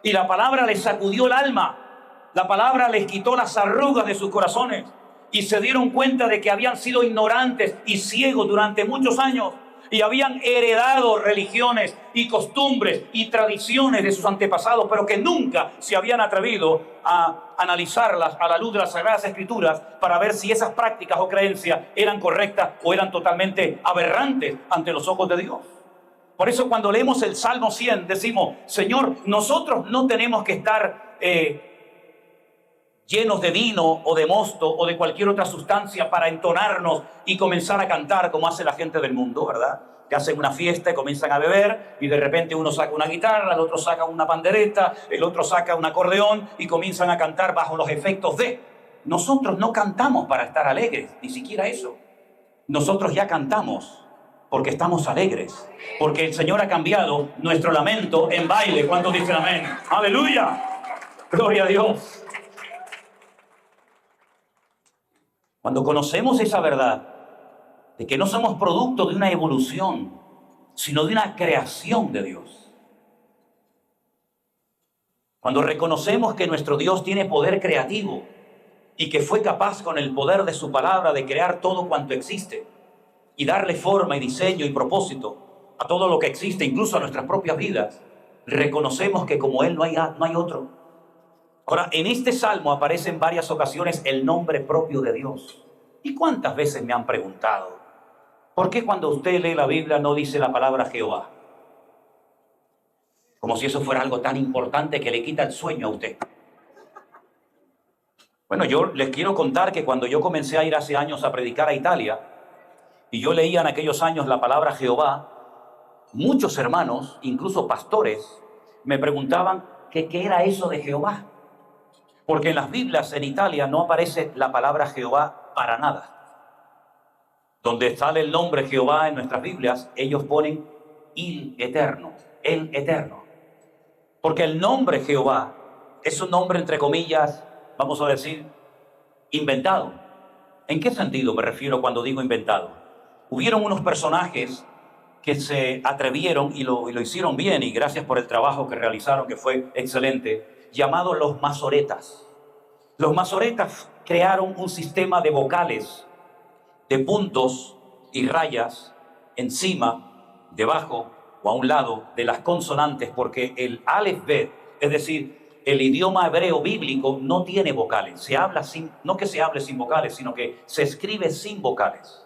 Y la palabra les sacudió el alma, la palabra les quitó las arrugas de sus corazones y se dieron cuenta de que habían sido ignorantes y ciegos durante muchos años y habían heredado religiones y costumbres y tradiciones de sus antepasados, pero que nunca se habían atrevido a analizarlas a la luz de las Sagradas Escrituras para ver si esas prácticas o creencias eran correctas o eran totalmente aberrantes ante los ojos de Dios. Por eso cuando leemos el Salmo 100 decimos: Señor, nosotros no tenemos que estar llenos de vino o de mosto o de cualquier otra sustancia para entonarnos y comenzar a cantar como hace la gente del mundo, ¿verdad? Que hacen una fiesta y comienzan a beber y de repente uno saca una guitarra, el otro saca una pandereta, el otro saca un acordeón y comienzan a cantar bajo los efectos de... Nosotros no cantamos para estar alegres, ni siquiera eso. Nosotros ya cantamos porque estamos alegres, porque el Señor ha cambiado nuestro lamento en baile. ¿Cuántos dicen amén? ¡Aleluya! ¡Gloria a Dios! Cuando conocemos esa verdad de que no somos producto de una evolución, sino de una creación de Dios, Cuando reconocemos que nuestro Dios tiene poder creativo y que fue capaz con el poder de su palabra de crear todo cuanto existe y darle forma y diseño y propósito a todo lo que existe, incluso a nuestras propias vidas, reconocemos que como Él no hay otro. Ahora, en este salmo aparece en varias ocasiones el nombre propio de Dios. ¿Y cuántas veces me han preguntado, por qué cuando usted lee la Biblia no dice la palabra Jehová? Como si eso fuera algo tan importante que le quita el sueño a usted. Bueno, yo les quiero contar que cuando yo comencé a ir hace años a predicar a Italia, y yo leía en aquellos años la palabra Jehová, muchos hermanos, incluso pastores, me preguntaban qué era eso de Jehová. Porque en las Biblias en Italia no aparece la palabra Jehová para nada. Donde sale el nombre Jehová en nuestras Biblias, ellos ponen el Eterno. Porque el nombre Jehová es un nombre, entre comillas, vamos a decir, inventado. ¿En qué sentido me refiero cuando digo inventado? Hubieron unos personajes que se atrevieron y lo hicieron bien, y gracias por el trabajo que realizaron, que fue excelente, llamados los masoretas. Los masoretas crearon un sistema de vocales, de puntos y rayas encima, debajo o a un lado de las consonantes, porque el Aleph Bet, es decir, el idioma hebreo bíblico, no tiene vocales. Se habla no que se hable sin vocales, sino que se escribe sin vocales.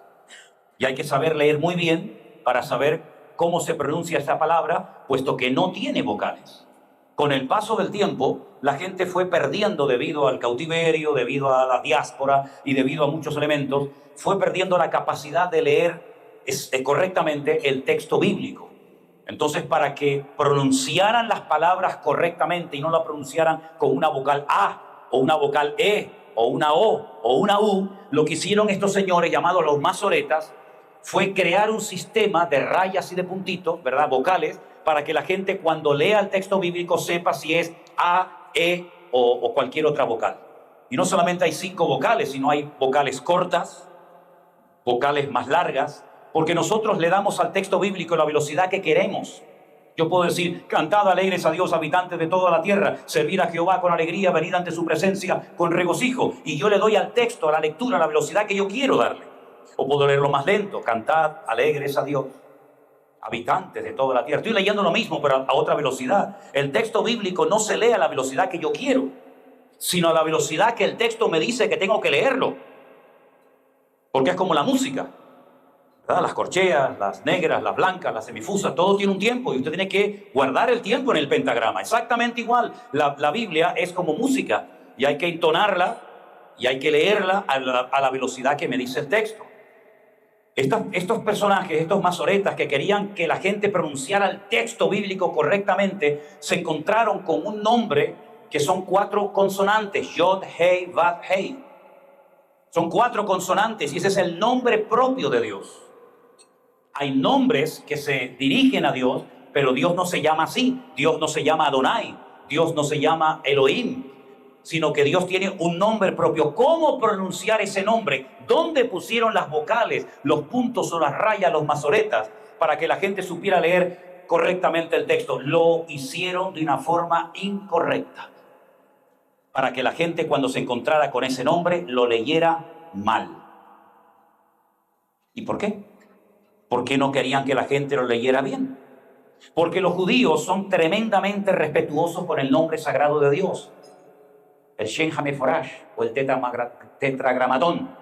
Y hay que saber leer muy bien para saber cómo se pronuncia esa palabra, puesto que no tiene vocales. Con el paso del tiempo, la gente fue perdiendo, debido al cautiverio, debido a la diáspora y debido a muchos elementos, fue perdiendo la capacidad de leer correctamente el texto bíblico. Entonces, para que pronunciaran las palabras correctamente y no la pronunciaran con una vocal A o una vocal E o una O o una U, lo que hicieron estos señores llamados los masoretas fue crear un sistema de rayas y de puntitos, ¿verdad? Vocales, para que la gente cuando lea el texto bíblico sepa si es A, E o cualquier otra vocal. Y no solamente hay 5 vocales, sino hay vocales cortas, vocales más largas, porque nosotros le damos al texto bíblico la velocidad que queremos. Yo puedo decir, cantad alegres a Dios, habitantes de toda la tierra, servir a Jehová con alegría, venid ante su presencia con regocijo. Y yo le doy al texto, a la lectura, la velocidad que yo quiero darle. O puedo leerlo más lento, cantad alegres a Dios, habitantes de toda la tierra. Estoy leyendo lo mismo, pero a otra velocidad. El texto bíblico no se lee a la velocidad que yo quiero, sino a la velocidad que el texto me dice que tengo que leerlo. Porque es como la música, ¿verdad? Las corcheas, las negras, las blancas, las semifusas, todo tiene un tiempo y usted tiene que guardar el tiempo en el pentagrama. Exactamente igual, la Biblia es como música y hay que entonarla y hay que leerla a la velocidad que me dice el texto. Estos personajes, estos masoretas que querían que la gente pronunciara el texto bíblico correctamente, se encontraron con un nombre que son 4 consonantes, Yod, Hei, Vav, Hei. Son 4 consonantes y ese es el nombre propio de Dios. Hay nombres que se dirigen a Dios, pero Dios no se llama así. Dios no se llama Adonai, Dios no se llama Elohim, sino que Dios tiene un nombre propio. ¿Cómo pronunciar ese nombre? ¿Dónde pusieron las vocales, los puntos o las rayas, los masoretas, para que la gente supiera leer correctamente el texto? Lo hicieron de una forma incorrecta, para que la gente cuando se encontrara con ese nombre lo leyera mal. ¿Y por qué? Porque no querían que la gente lo leyera bien. Porque los judíos son tremendamente respetuosos con el nombre sagrado de Dios. El Shem HaMeforash o el Tetragramatón.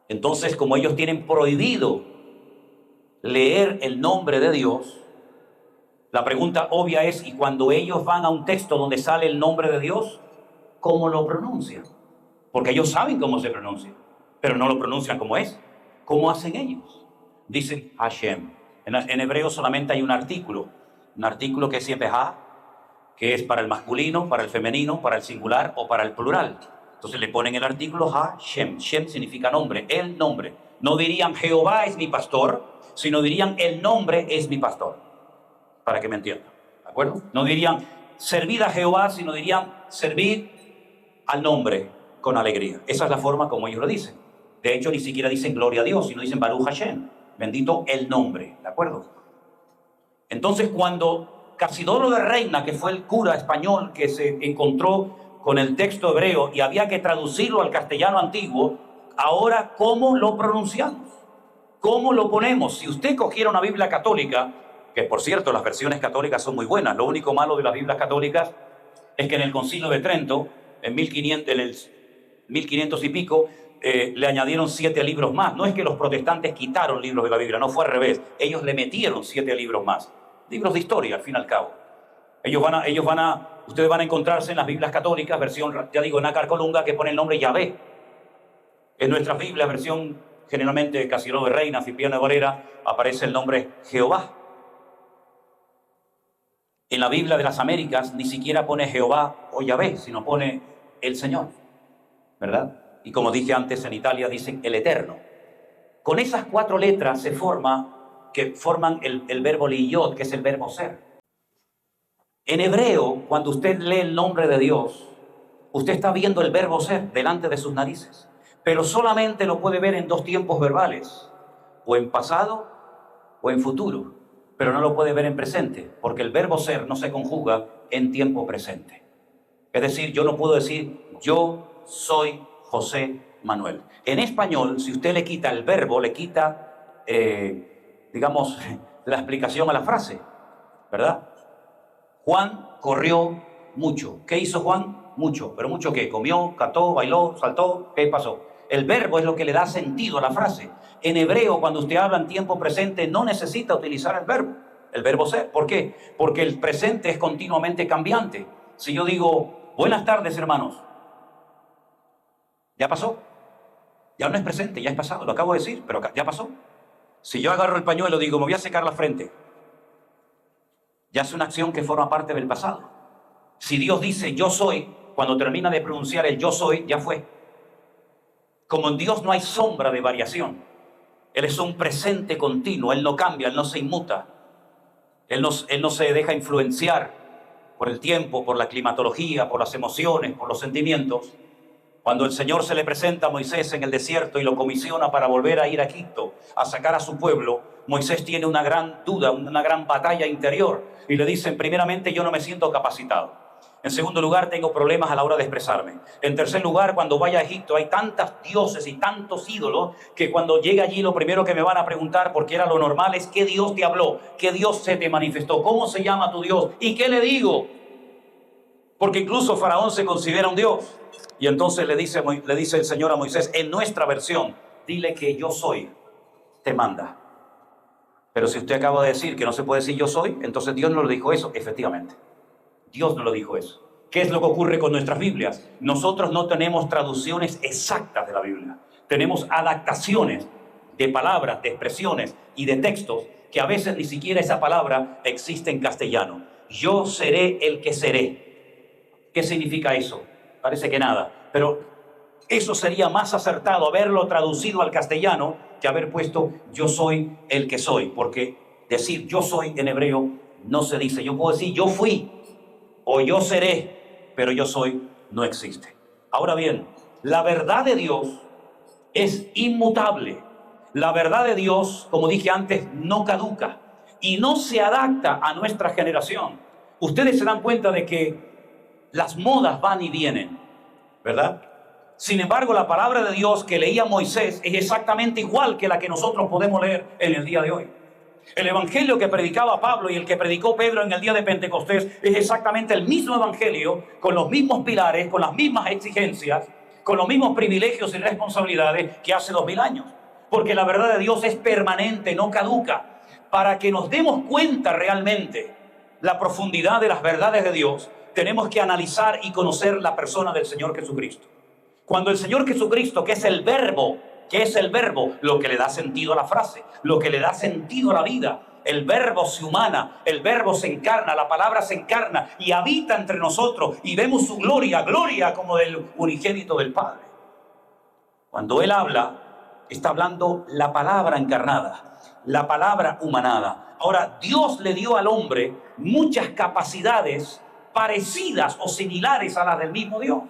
Entonces, como ellos tienen prohibido leer el nombre de Dios, la pregunta obvia es, ¿y cuando ellos van a un texto donde sale el nombre de Dios, cómo lo pronuncian? Porque ellos saben cómo se pronuncia, pero no lo pronuncian como es. ¿Cómo hacen ellos? Dicen Hashem. En hebreo solamente hay un artículo que es siempre Ha, que es para el masculino, para el femenino, para el singular o para el plural. Entonces le ponen el artículo Hashem. Shem significa nombre, el nombre. No dirían Jehová es mi pastor, sino dirían el nombre es mi pastor. Para que me entiendan, ¿de acuerdo? No dirían servid a Jehová, sino dirían servid al nombre con alegría. Esa es la forma como ellos lo dicen. De hecho, ni siquiera dicen gloria a Dios, sino dicen Baruch Hashem, bendito el nombre, ¿de acuerdo? Entonces, cuando Casidoro de Reina, que fue el cura español que se encontró con el texto hebreo y había que traducirlo al castellano antiguo, ahora, ¿cómo lo pronunciamos? ¿Cómo lo ponemos? Si usted cogiera una Biblia católica, que por cierto las versiones católicas son muy buenas, lo único malo de las Biblias católicas es que en el Concilio de Trento, en 1500 y pico, le añadieron 7 libros más. No es que los protestantes quitaron libros de la Biblia, no fue al revés. Ellos le metieron 7 libros más. Libros de historia, al fin y al cabo. Ustedes van a encontrarse en las Biblias católicas, versión, ya digo, Nácar Colunga, que pone el nombre Yahvé. En nuestras Biblias, versión generalmente Casidoro de Reina, Cipriano de Valera, aparece el nombre Jehová. En la Biblia de las Américas ni siquiera pone Jehová o Yahvé, sino pone el Señor, ¿verdad? Y como dije antes, en Italia dicen el Eterno. Con esas 4 letras forman el verbo liyot, que es el verbo ser. En hebreo, cuando usted lee el nombre de Dios, usted está viendo el verbo ser delante de sus narices, pero solamente lo puede ver en 2 tiempos verbales, o en pasado o en futuro, pero no lo puede ver en presente, porque el verbo ser no se conjuga en tiempo presente. Es decir, yo no puedo decir yo soy José Manuel. En español, si usted le quita el verbo, le quita, digamos, la explicación a la frase, ¿verdad? Juan corrió mucho. ¿Qué hizo Juan? Mucho. ¿Pero mucho qué? ¿Comió, cantó, bailó, saltó? ¿Qué pasó? El verbo es lo que le da sentido a la frase. En hebreo, cuando usted habla en tiempo presente, no necesita utilizar el verbo ser. ¿Por qué? Porque el presente es continuamente cambiante. Si yo digo, buenas tardes, hermanos, ¿ya pasó? Ya no es presente, ya es pasado. Lo acabo de decir, pero ya pasó. Si yo agarro el pañuelo y digo, me voy a secar la frente, ya es una acción que forma parte del pasado. Si Dios dice yo soy, cuando termina de pronunciar el yo soy, ya fue. Como en Dios no hay sombra de variación, Él es un presente continuo, Él no cambia, Él no se inmuta, Él no se deja influenciar por el tiempo, por la climatología, por las emociones, por los sentimientos. Cuando el Señor se le presenta a Moisés en el desierto y lo comisiona para volver a ir a Egipto, a sacar a su pueblo, Moisés tiene una gran duda, una gran batalla interior. Y le dicen, primeramente, yo no me siento capacitado. En segundo lugar, tengo problemas a la hora de expresarme. En tercer lugar, cuando vaya a Egipto, hay tantos dioses y tantos ídolos que cuando llegue allí, lo primero que me van a preguntar, porque era lo normal, es ¿qué Dios te habló? ¿Qué Dios se te manifestó? ¿Cómo se llama tu Dios? ¿Y qué le digo? Porque incluso Faraón se considera un Dios. Y entonces le dice el Señor a Moisés, en nuestra versión, dile que yo soy, te manda. Pero si usted acaba de decir que no se puede decir yo soy, entonces Dios no lo dijo eso. Efectivamente, Dios no lo dijo eso. ¿Qué es lo que ocurre con nuestras Biblias? Nosotros no tenemos traducciones exactas de la Biblia. Tenemos adaptaciones de palabras, de expresiones y de textos que a veces ni siquiera esa palabra existe en castellano. Yo seré el que seré. ¿Qué significa eso? Parece que nada, pero eso sería más acertado haberlo traducido al castellano que haber puesto yo soy el que soy, porque decir yo soy en hebreo no se dice. Yo puedo decir yo fui o yo seré, pero yo soy no existe. Ahora bien, la verdad de Dios es inmutable. La verdad de Dios, como dije antes, no caduca y no se adapta a nuestra generación. Ustedes se dan cuenta de que las modas van y vienen, ¿verdad? Sin embargo, la palabra de Dios que leía Moisés es exactamente igual que la que nosotros podemos leer en el día de hoy. El evangelio que predicaba Pablo y el que predicó Pedro en el día de Pentecostés es exactamente el mismo evangelio, con los mismos pilares, con las mismas exigencias, con los mismos privilegios y responsabilidades que hace 2000 años. Porque la verdad de Dios es permanente, no caduca. Para que nos demos cuenta realmente la profundidad de las verdades de Dios, tenemos que analizar y conocer la persona del Señor Jesucristo. Cuando el Señor Jesucristo, que es el verbo, lo que le da sentido a la frase, lo que le da sentido a la vida, el verbo se humana, el verbo se encarna, la palabra se encarna y habita entre nosotros y vemos su gloria como del unigénito del Padre. Cuando Él habla, está hablando la palabra encarnada, la palabra humanada. Ahora, Dios le dio al hombre muchas capacidades parecidas o similares a las del mismo Dios.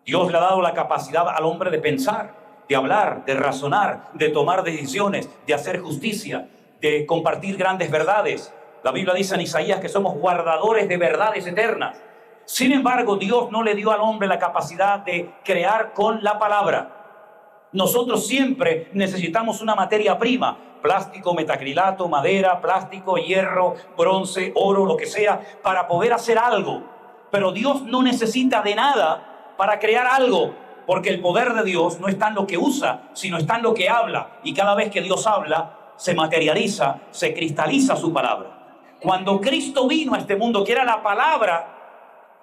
Dios le ha dado la capacidad al hombre de pensar, de hablar, de razonar, de tomar decisiones, de hacer justicia, de compartir grandes verdades, La Biblia dice en Isaías que somos guardadores de verdades eternas. Sin embargo, Dios no le dio al hombre la capacidad de crear con la palabra. Nosotros siempre necesitamos una materia prima: plástico, metacrilato, madera, plástico, hierro, bronce, oro, lo que sea, para poder hacer algo. Pero Dios no necesita de nada para crear algo, porque el poder de Dios no está en lo que usa, sino está en lo que habla. Y cada vez que Dios habla, se materializa, se cristaliza su palabra. Cuando Cristo vino a este mundo, que era la palabra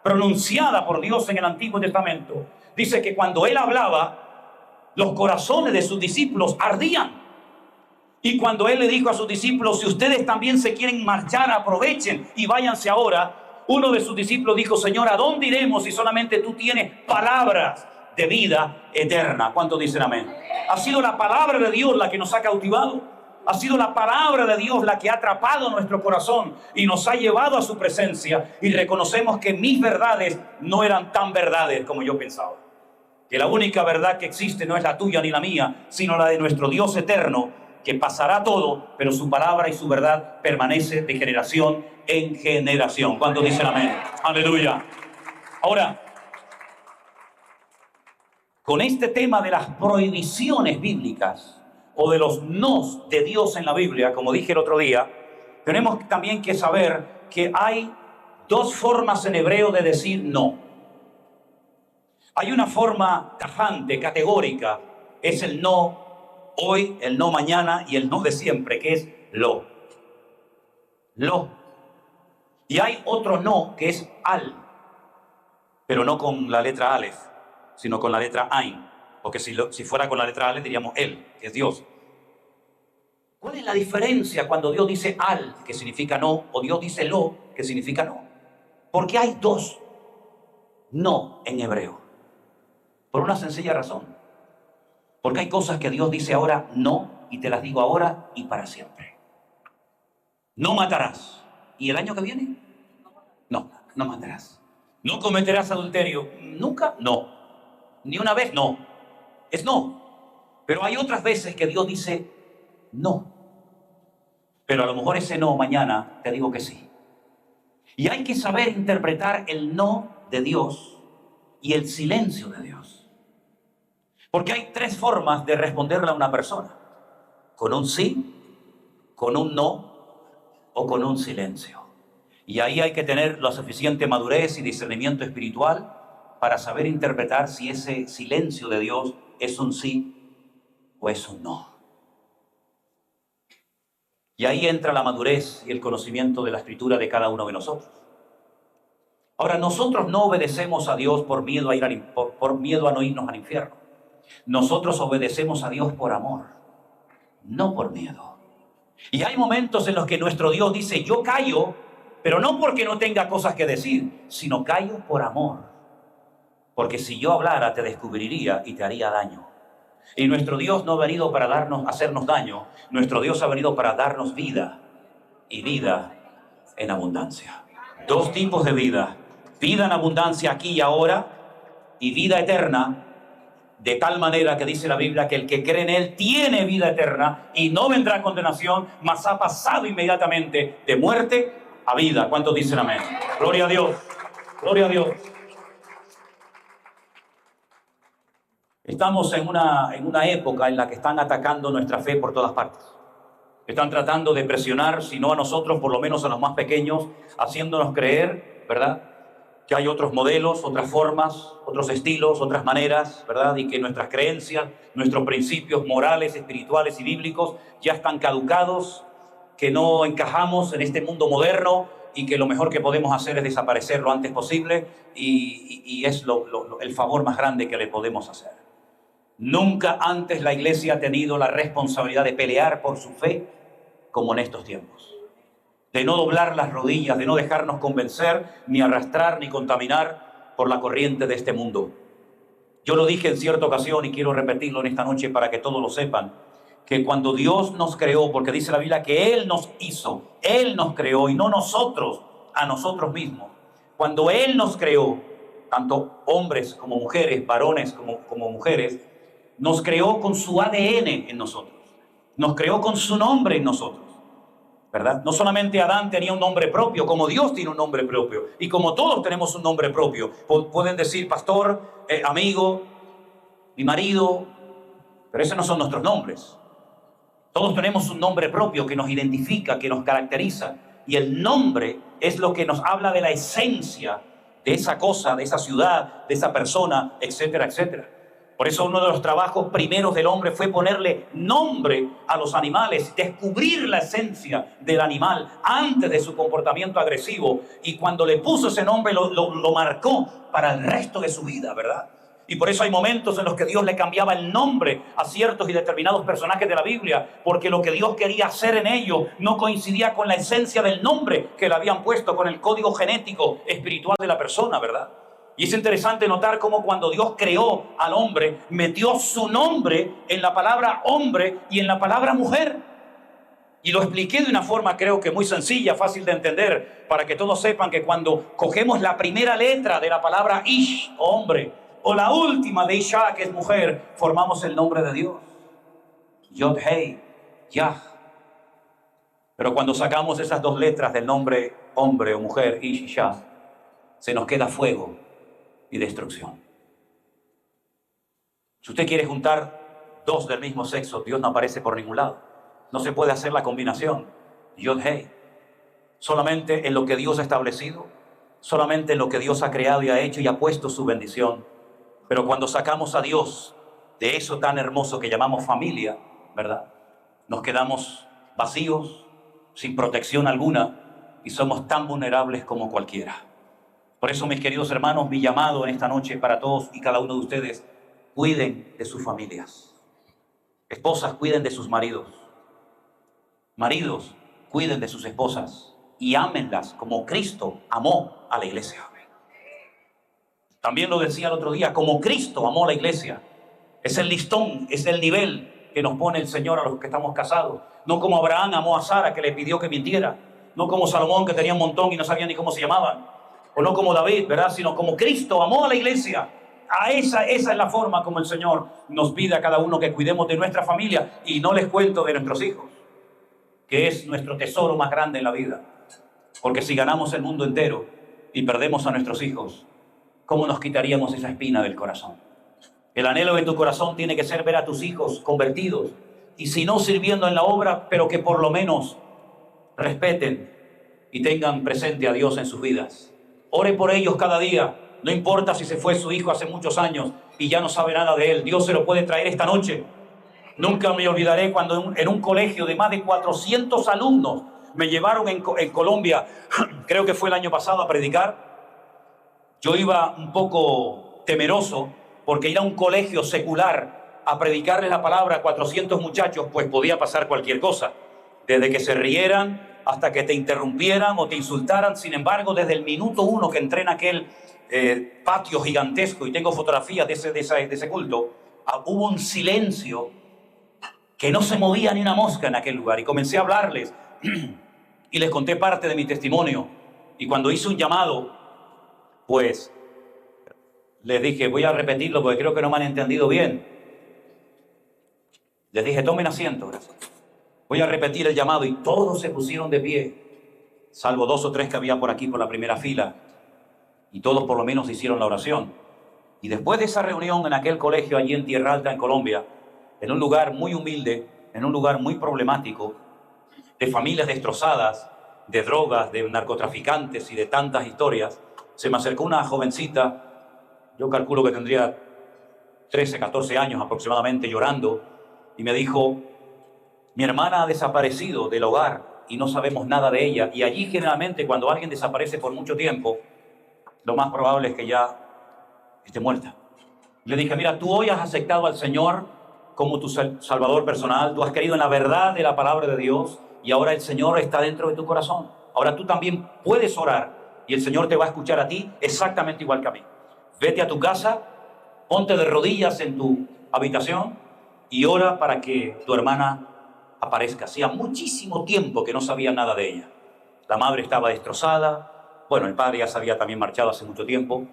pronunciada por Dios en el Antiguo Testamento, dice que cuando Él hablaba, los corazones de sus discípulos ardían. Y cuando Él le dijo a sus discípulos: si ustedes también se quieren marchar, aprovechen y váyanse ahora, uno de sus discípulos dijo: Señor, ¿a dónde iremos si solamente tú tienes palabras de vida eterna? ¿Cuántos dicen amén? Ha sido la palabra de Dios la que nos ha cautivado. Ha sido la palabra de Dios la que ha atrapado nuestro corazón y nos ha llevado a su presencia. Y reconocemos que mis verdades no eran tan verdades como yo pensaba. Que la única verdad que existe no es la tuya ni la mía, sino la de nuestro Dios eterno, que pasará todo, pero su palabra y su verdad permanece de generación en generación. ¿Cuántos dicen amén? Aleluya. Ahora, con este tema de las prohibiciones bíblicas o de los nos de Dios en la Biblia, como dije el otro día, tenemos también que saber que hay dos formas en hebreo de decir no. Hay una forma tajante, categórica, es el no hoy, el no mañana y el no de siempre, que es lo. Lo. Y hay otro no que es al, pero no con la letra alef, sino con la letra ain. Porque si fuera con la letra alef diríamos él, que es Dios. ¿Cuál es la diferencia cuando Dios dice al, que significa no, o Dios dice lo, que significa no? Porque hay dos no en hebreo. Por una sencilla razón. Porque hay cosas que Dios dice ahora no, y te las digo ahora y para siempre. No matarás. ¿Y el año que viene? No, no matarás. ¿No cometerás adulterio? ¿Nunca? No. ¿Ni una vez? No. Es no. Pero hay otras veces que Dios dice no. Pero a lo mejor ese no mañana te digo que sí. Y hay que saber interpretar el no de Dios y el silencio de Dios. Porque hay tres formas de responderle a una persona: con un sí, con un no o con un silencio. Y ahí hay que tener la suficiente madurez y discernimiento espiritual para saber interpretar si ese silencio de Dios es un sí o es un no. Y ahí entra la madurez y el conocimiento de la Escritura de cada uno de nosotros. Ahora, nosotros no obedecemos a Dios por miedo a no irnos al infierno. Nosotros obedecemos a Dios por amor, no por miedo. Y hay momentos en los que nuestro Dios dice: yo callo, pero no porque no tenga cosas que decir, sino callo por amor. Porque si yo hablara te descubriría y te haría daño. Y nuestro Dios no ha venido para hacernos daño. Nuestro Dios ha venido para darnos vida, y vida en abundancia. Dos tipos de vida: vida en abundancia aquí y ahora, y vida eterna, de tal manera que dice la Biblia que el que cree en Él tiene vida eterna y no vendrá condenación, mas ha pasado inmediatamente de muerte a vida. ¿Cuántos dicen amén? Gloria a Dios, gloria a Dios. Estamos en una época en la que están atacando nuestra fe por todas partes. Están tratando de presionar, si no a nosotros, por lo menos a los más pequeños, haciéndonos creer, ¿verdad?, que hay otros modelos, otras formas, otros estilos, otras maneras, ¿verdad?, y que nuestras creencias, nuestros principios morales, espirituales y bíblicos ya están caducados, que no encajamos en este mundo moderno y que lo mejor que podemos hacer es desaparecer lo antes posible, y es el favor más grande que le podemos hacer. Nunca antes la iglesia ha tenido la responsabilidad de pelear por su fe como en estos tiempos. De no doblar las rodillas, de no dejarnos convencer, ni arrastrar, ni contaminar por la corriente de este mundo. Yo lo dije en cierta ocasión y quiero repetirlo en esta noche para que todos lo sepan, que cuando Dios nos creó, porque dice la Biblia que Él nos hizo, Él nos creó y no nosotros a nosotros mismos. Cuando Él nos creó, tanto hombres como mujeres, varones como mujeres, nos creó con su ADN en nosotros, nos creó con su nombre en nosotros. ¿verdad? No solamente Adán tenía un nombre propio, como Dios tiene un nombre propio, y como todos tenemos un nombre propio. Pueden decir pastor, amigo, mi marido, pero esos no son nuestros nombres. Todos tenemos un nombre propio que nos identifica, que nos caracteriza, y el nombre es lo que nos habla de la esencia de esa cosa, de esa ciudad, de esa persona, etcétera, etcétera. Por eso uno de los trabajos primeros del hombre fue ponerle nombre a los animales, descubrir la esencia del animal antes de su comportamiento agresivo. Y cuando le puso ese nombre lo marcó para el resto de su vida, ¿verdad? Y por eso hay momentos en los que Dios le cambiaba el nombre a ciertos y determinados personajes de la Biblia, porque lo que Dios quería hacer en ellos no coincidía con la esencia del nombre que le habían puesto, con el código genético espiritual de la persona, ¿verdad? Y es interesante notar cómo cuando Dios creó al hombre, metió su nombre en la palabra hombre y en la palabra mujer. Y lo expliqué de una forma creo que muy sencilla, fácil de entender, para que todos sepan que cuando cogemos la primera letra de la palabra Ish, hombre, o la última de Isha, que es mujer, formamos el nombre de Dios. Yod, Hei, Yah. Pero cuando sacamos esas dos letras del nombre hombre o mujer, Ish y Shah, se nos queda fuego y destrucción. Si usted quiere juntar dos del mismo sexo, Dios no aparece por ningún lado. No se puede hacer la combinación. Yod, Hei. Solamente en lo que Dios ha establecido, solamente en lo que Dios ha creado y ha hecho y ha puesto su bendición. Pero cuando sacamos a Dios de eso tan hermoso que llamamos familia, ¿verdad? Nos quedamos vacíos, sin protección alguna, y somos tan vulnerables como cualquiera. Por eso, mis queridos hermanos, mi llamado en esta noche para todos y cada uno de ustedes: cuiden de sus familias. Esposas, cuiden de sus maridos. Maridos, cuiden de sus esposas y ámenlas como Cristo amó a la iglesia. También lo decía el otro día, como Cristo amó a la iglesia. Es el listón, es el nivel que nos pone el Señor a los que estamos casados. No como Abraham amó a Sara, que le pidió que mintiera. No como Salomón, que tenía un montón y no sabía ni cómo se llamaban. O no como David, ¿verdad? Sino como Cristo amó a la iglesia. Esa es la forma como el Señor nos pide a cada uno que cuidemos de nuestra familia. Y no les cuento de nuestros hijos, que es nuestro tesoro más grande en la vida. Porque si ganamos el mundo entero y perdemos a nuestros hijos, ¿cómo nos quitaríamos esa espina del corazón? El anhelo de tu corazón tiene que ser ver a tus hijos convertidos, y si no sirviendo en la obra, pero que por lo menos respeten y tengan presente a Dios en sus vidas. Ore por ellos cada día. No importa si se fue su hijo hace muchos años y ya no sabe nada de él. Dios se lo puede traer esta noche. Nunca me olvidaré cuando en un colegio de más de 400 alumnos me llevaron en Colombia, creo que fue el año pasado, a predicar. Yo iba un poco temeroso porque ir a un colegio secular a predicarles la palabra a 400 muchachos, pues podía pasar cualquier cosa. Desde que se rieran hasta que te interrumpieran o te insultaran. Sin embargo, desde el minuto 1 que entré en aquel patio gigantesco, y tengo fotografías de ese culto, hubo un silencio que no se movía ni una mosca en aquel lugar. Y comencé a hablarles y les conté parte de mi testimonio. Y cuando hice un llamado, pues les dije, voy a repetirlo porque creo que no me han entendido bien. Les dije, tomen asiento, gracias. Voy a repetir el llamado, y todos se pusieron de pie, salvo 2 o 3 que había por aquí por la primera fila, y todos por lo menos hicieron la oración. Y después de esa reunión en aquel colegio allí en Tierra Alta, en Colombia, en un lugar muy humilde, en un lugar muy problemático, de familias destrozadas, de drogas, de narcotraficantes y de tantas historias, se me acercó una jovencita, yo calculo que tendría 13, 14 años aproximadamente, llorando, y me dijo, mi hermana ha desaparecido del hogar y no sabemos nada de ella. Y allí generalmente cuando alguien desaparece por mucho tiempo, lo más probable es que ya esté muerta. Le dije, mira, tú hoy has aceptado al Señor como tu Salvador personal, tú has creído en la verdad de la palabra de Dios, y ahora el Señor está dentro de tu corazón. Ahora tú también puedes orar y el Señor te va a escuchar a ti exactamente igual que a mí. Vete a tu casa, ponte de rodillas en tu habitación y ora para que tu hermana aparezca. Hacía muchísimo tiempo que no sabía nada de ella. La madre estaba destrozada. Bueno, el padre ya se había también marchado hace mucho tiempo.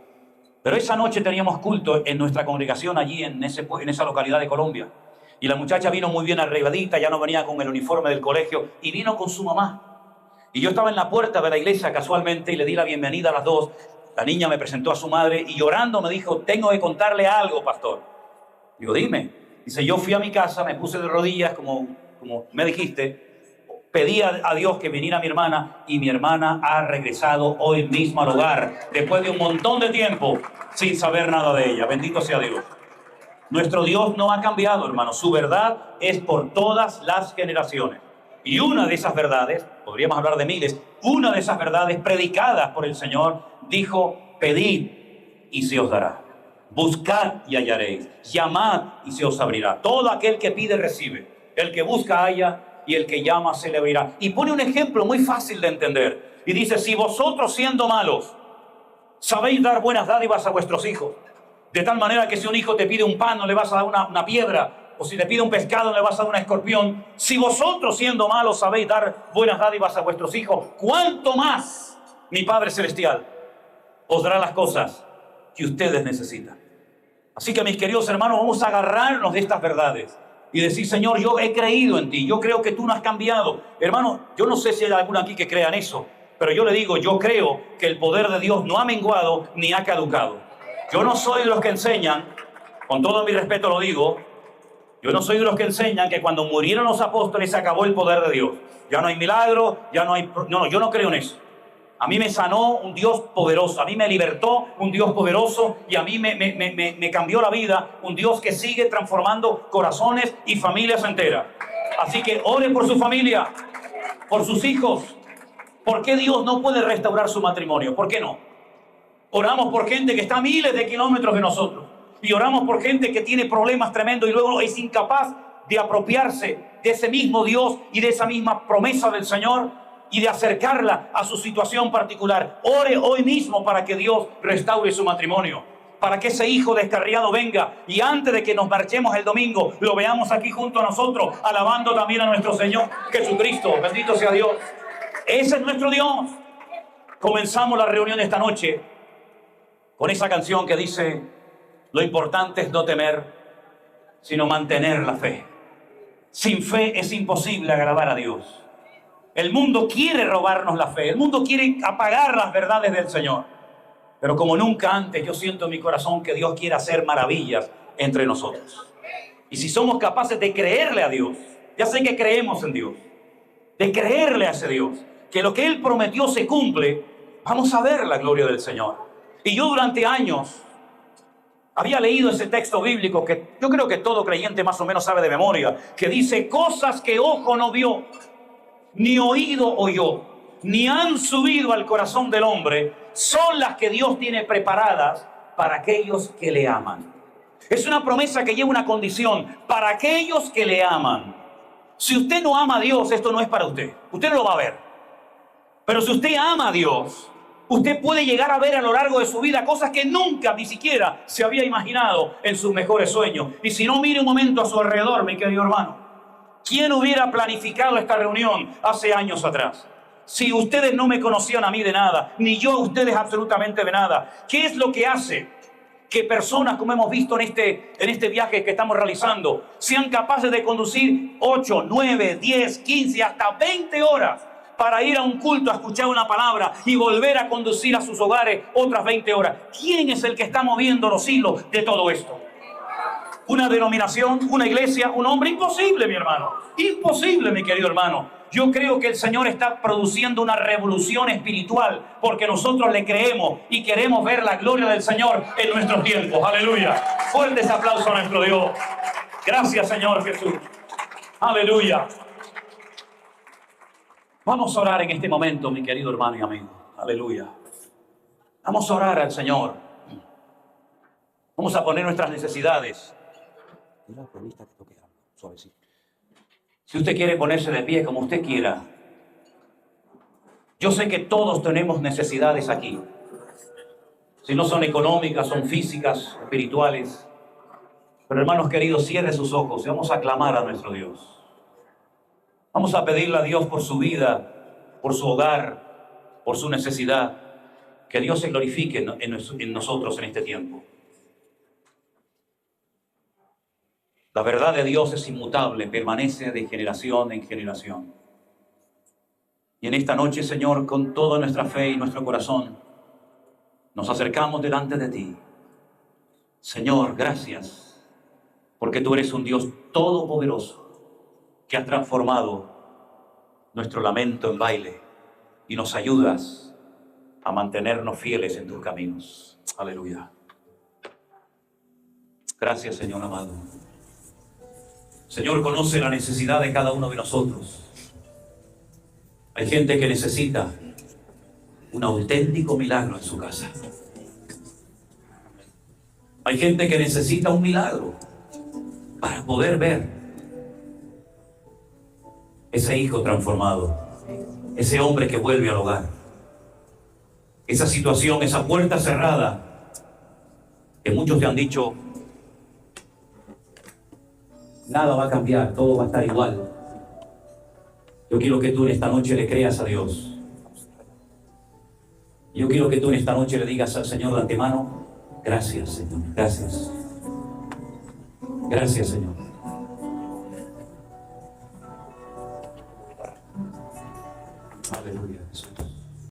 Pero esa noche teníamos culto en nuestra congregación allí en esa localidad de Colombia. Y la muchacha vino muy bien arregladita, ya no venía con el uniforme del colegio, y vino con su mamá. Y yo estaba en la puerta de la iglesia casualmente y le di la bienvenida a las dos. La niña me presentó a su madre y llorando me dijo, tengo que contarle algo, pastor. Digo, dime. Dice, yo fui a mi casa, me puse de rodillas como me dijiste, pedí a Dios que viniera mi hermana y mi hermana ha regresado hoy mismo al hogar después de un montón de tiempo sin saber nada de ella. Bendito sea Dios. Nuestro Dios no ha cambiado, hermano. Su verdad es por todas las generaciones. Y una de esas verdades, podríamos hablar de miles, una de esas verdades predicadas por el Señor dijo, pedid y se os dará. Buscad y hallaréis. Llamad y se os abrirá. Todo aquel que pide recibe. El que busca halla y el que llama se le abrirá. Y pone un ejemplo muy fácil de entender. Y dice, si vosotros siendo malos sabéis dar buenas dádivas a vuestros hijos, de tal manera que si un hijo te pide un pan no le vas a dar una piedra, o si te pide un pescado no le vas a dar un escorpión. Si vosotros siendo malos sabéis dar buenas dádivas a vuestros hijos, ¿cuánto más mi Padre Celestial os dará las cosas que ustedes necesitan? Así que mis queridos hermanos, vamos a agarrarnos de estas verdades y decir, Señor, yo he creído en ti, yo creo que tú no has cambiado. Hermano, yo no sé si hay alguno aquí que crea en eso, pero yo le digo, yo creo que el poder de Dios no ha menguado ni ha caducado. Yo no soy de los que enseñan, con todo mi respeto lo digo, yo no soy de los que enseñan que cuando murieron los apóstoles se acabó el poder de Dios. Ya no hay milagro, ya no hay... No, yo no creo en eso. A mí me sanó un Dios poderoso, a mí me libertó un Dios poderoso y a mí me cambió la vida un Dios que sigue transformando corazones y familias enteras. Así que ore por su familia, por sus hijos. ¿Por qué Dios no puede restaurar su matrimonio? ¿Por qué no? Oramos por gente que está a miles de kilómetros de nosotros y oramos por gente que tiene problemas tremendos y luego es incapaz de apropiarse de ese mismo Dios y de esa misma promesa del Señor y de acercarla a su situación particular. Ore hoy mismo para que Dios restaure su matrimonio, para que ese hijo descarriado venga y antes de que nos marchemos el domingo, lo veamos aquí junto a nosotros, alabando también a nuestro Señor Jesucristo. Bendito sea Dios. Ese es nuestro Dios. Comenzamos la reunión esta noche con esa canción que dice, lo importante es no temer, sino mantener la fe. Sin fe es imposible agradar a Dios. El mundo quiere robarnos la fe, el mundo quiere apagar las verdades del Señor. Pero como nunca antes, yo siento en mi corazón que Dios quiere hacer maravillas entre nosotros. Y si somos capaces de creerle a Dios, ya sé que creemos en Dios, de creerle a ese Dios, que lo que Él prometió se cumple, vamos a ver la gloria del Señor. Y yo durante años había leído ese texto bíblico que yo creo que todo creyente más o menos sabe de memoria, que dice, cosas que ojo no vio, ni oído oyó, ni han subido al corazón del hombre, son las que Dios tiene preparadas para aquellos que le aman. Es una promesa que lleva una condición, para aquellos que le aman. Si usted no ama a Dios, esto no es para usted. Usted no lo va a ver. Pero si usted ama a Dios, usted puede llegar a ver a lo largo de su vida cosas que nunca ni siquiera se había imaginado en sus mejores sueños. Y si no, mire un momento a su alrededor, mi querido hermano. ¿Quién hubiera planificado esta reunión hace años atrás? Si ustedes no me conocían a mí de nada, ni yo a ustedes absolutamente de nada, ¿qué es lo que hace que personas, como hemos visto en este viaje que estamos realizando, sean capaces de conducir 8, 9, 10, 15, hasta 20 horas para ir a un culto a escuchar una palabra y volver a conducir a sus hogares otras 20 horas? ¿Quién es el que está moviendo los hilos de todo esto? ¿Una denominación, una iglesia, un hombre? Imposible, mi hermano. Imposible, mi querido hermano. Yo creo que el Señor está produciendo una revolución espiritual porque nosotros le creemos y queremos ver la gloria del Señor en nuestros tiempos. Aleluya. Fuertes aplausos a nuestro Dios. Gracias, Señor Jesús. Aleluya. Vamos a orar en este momento, mi querido hermano y amigo. Aleluya. Vamos a orar al Señor. Vamos a poner nuestras necesidades. Suavecito. Si usted quiere ponerse de pie como usted quiera. Yo sé que todos tenemos necesidades aquí. Si no son económicas, son físicas, espirituales. Pero hermanos queridos, cierre sus ojos y vamos a clamar a nuestro Dios. Vamos a pedirle a Dios por su vida, por su hogar, por su necesidad. Que Dios se glorifique en nosotros en este tiempo. La verdad de Dios es inmutable, permanece de generación en generación. Y en esta noche, Señor, con toda nuestra fe y nuestro corazón, nos acercamos delante de ti. Señor, gracias, porque tú eres un Dios todopoderoso que has transformado nuestro lamento en baile y nos ayudas a mantenernos fieles en tus caminos. Aleluya. Gracias, Señor amado. Señor, conoce la necesidad de cada uno de nosotros. Hay gente que necesita un auténtico milagro en su casa. Hay gente que necesita un milagro para poder ver ese hijo transformado, ese hombre que vuelve al hogar, esa situación, esa puerta cerrada que muchos te han dicho, nada va a cambiar, todo va a estar igual. Yo quiero que tú en esta noche le creas a Dios. Yo quiero que tú en esta noche le digas al Señor de antemano, gracias, Señor, gracias. Gracias, Señor. Aleluya, Jesús.